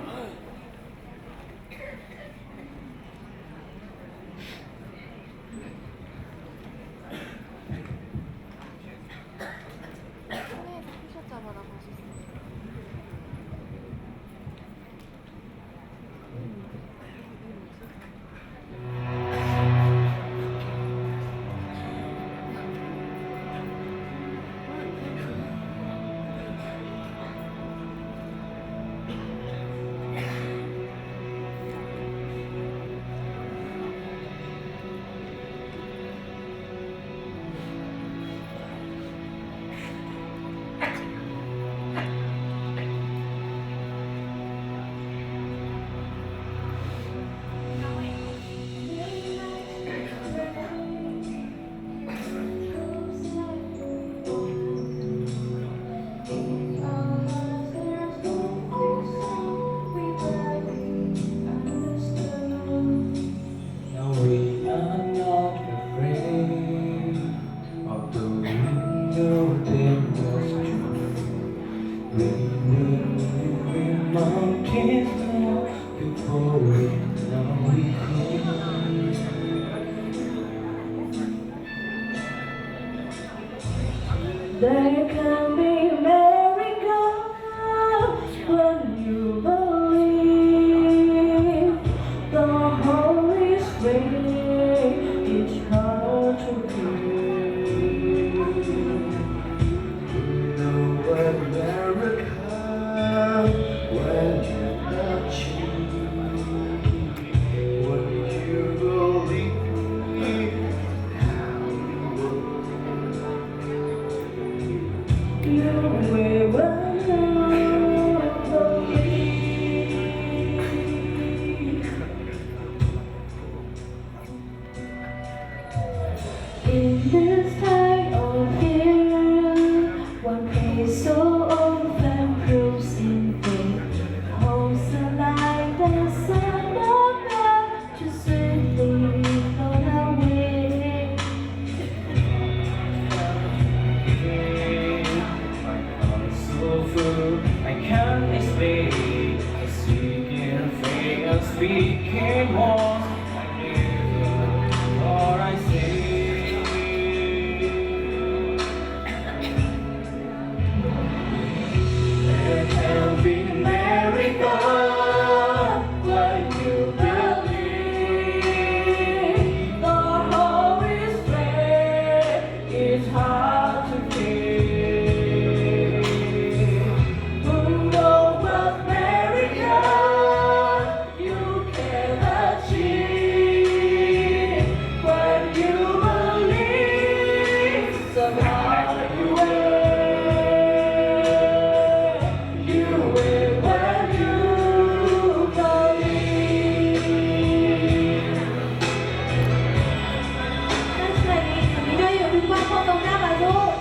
There can be miracles when you believe. The Holy Spirit is hard to keep. You know what miracle In this time of fear, one place so often proves in vain. Holds the light that sun above to swiftly float away. My heart is so full, I can't explain. Seeking fragrance, speaking more. I live or I say. There can be miracle when you believe. The Holy Spirit is hard to keep. Who knows what miracle you can achieve when you believe? Somehow you will. You will when you believe. Các thầy, mình cho hiểu đúng qua không công tác bài thôi.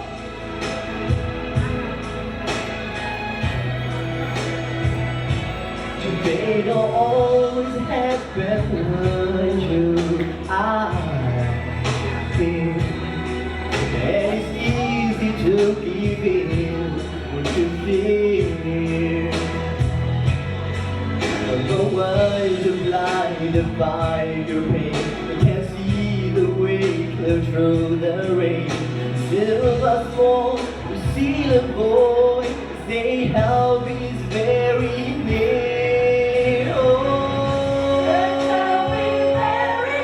They don't always happen when you are thin. It's easy to give in when you feel. No one is blinded by your pain. You can't see the way clear through the rain. Silver small, resilient boy, say help is very near. Oh, help is very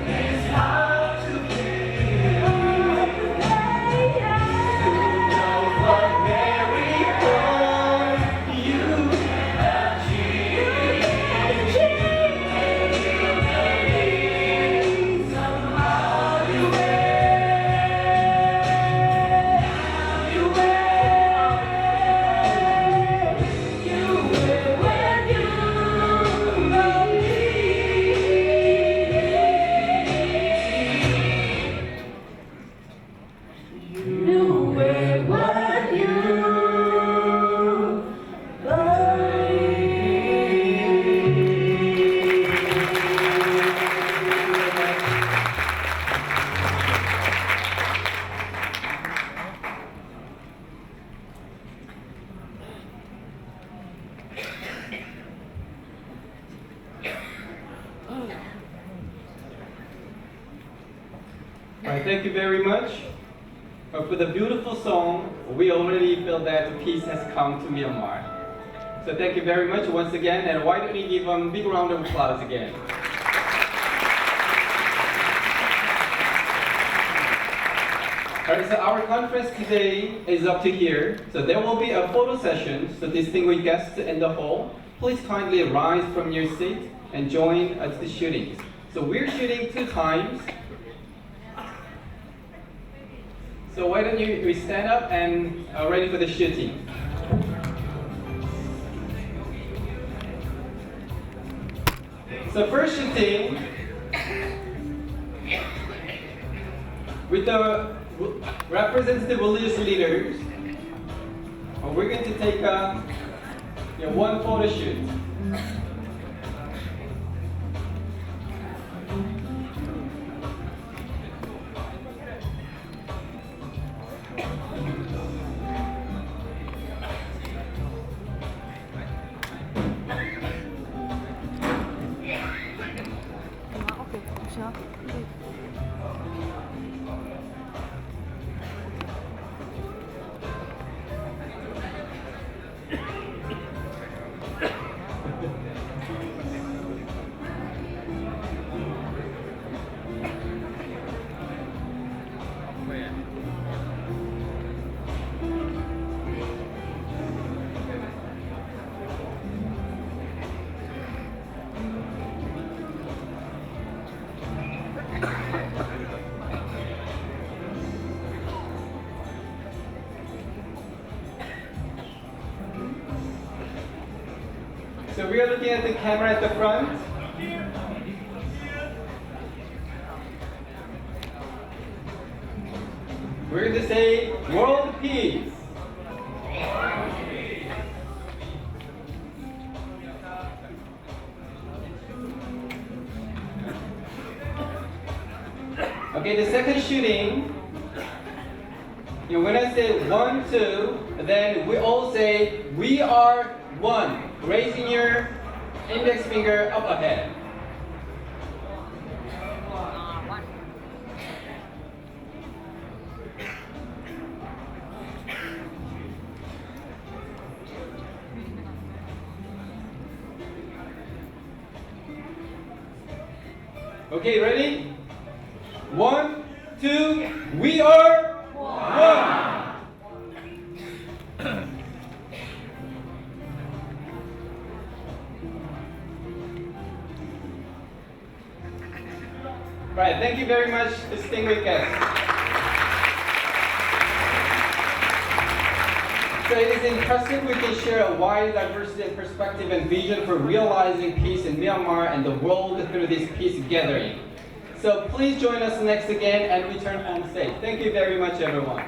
it's hard to believe. Who knows what miracle you achieve? Somehow you will when you believe. You will when you All right, thank you very much. For the beautiful song, we already feel that peace has come to Myanmar. So thank you very much once again, and why don't we give them a big round of applause again. All right, so our conference today is up to here. So there will be a photo session. So distinguished guests in the hall, please kindly rise from your seat and join us the shootings. So we're shooting 2 times. So why don't we stand up and ready for the shooting. So first shooting, with the representative religious leaders, we're going to take one photo shoot. So we are looking at the camera at the front. We're going to say world peace. Okay, the second shooting, you're gonna say 1, 2, then we all say we are one, raising your index finger up ahead. Okay, ready? 1, 2, we are one. Right, thank you very much, distinguished guests. So it is impressive we can share a wide diversity of perspective and vision for realizing peace in Myanmar and the world through this peace gathering. So please join us next again and return home safe. Thank you very much, everyone.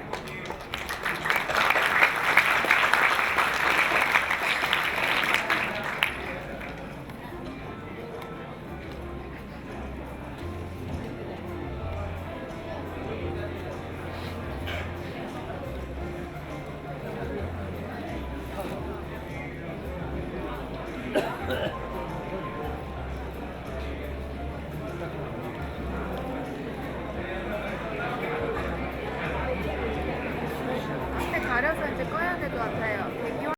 가려서 이제 꺼야 될 것 같아요.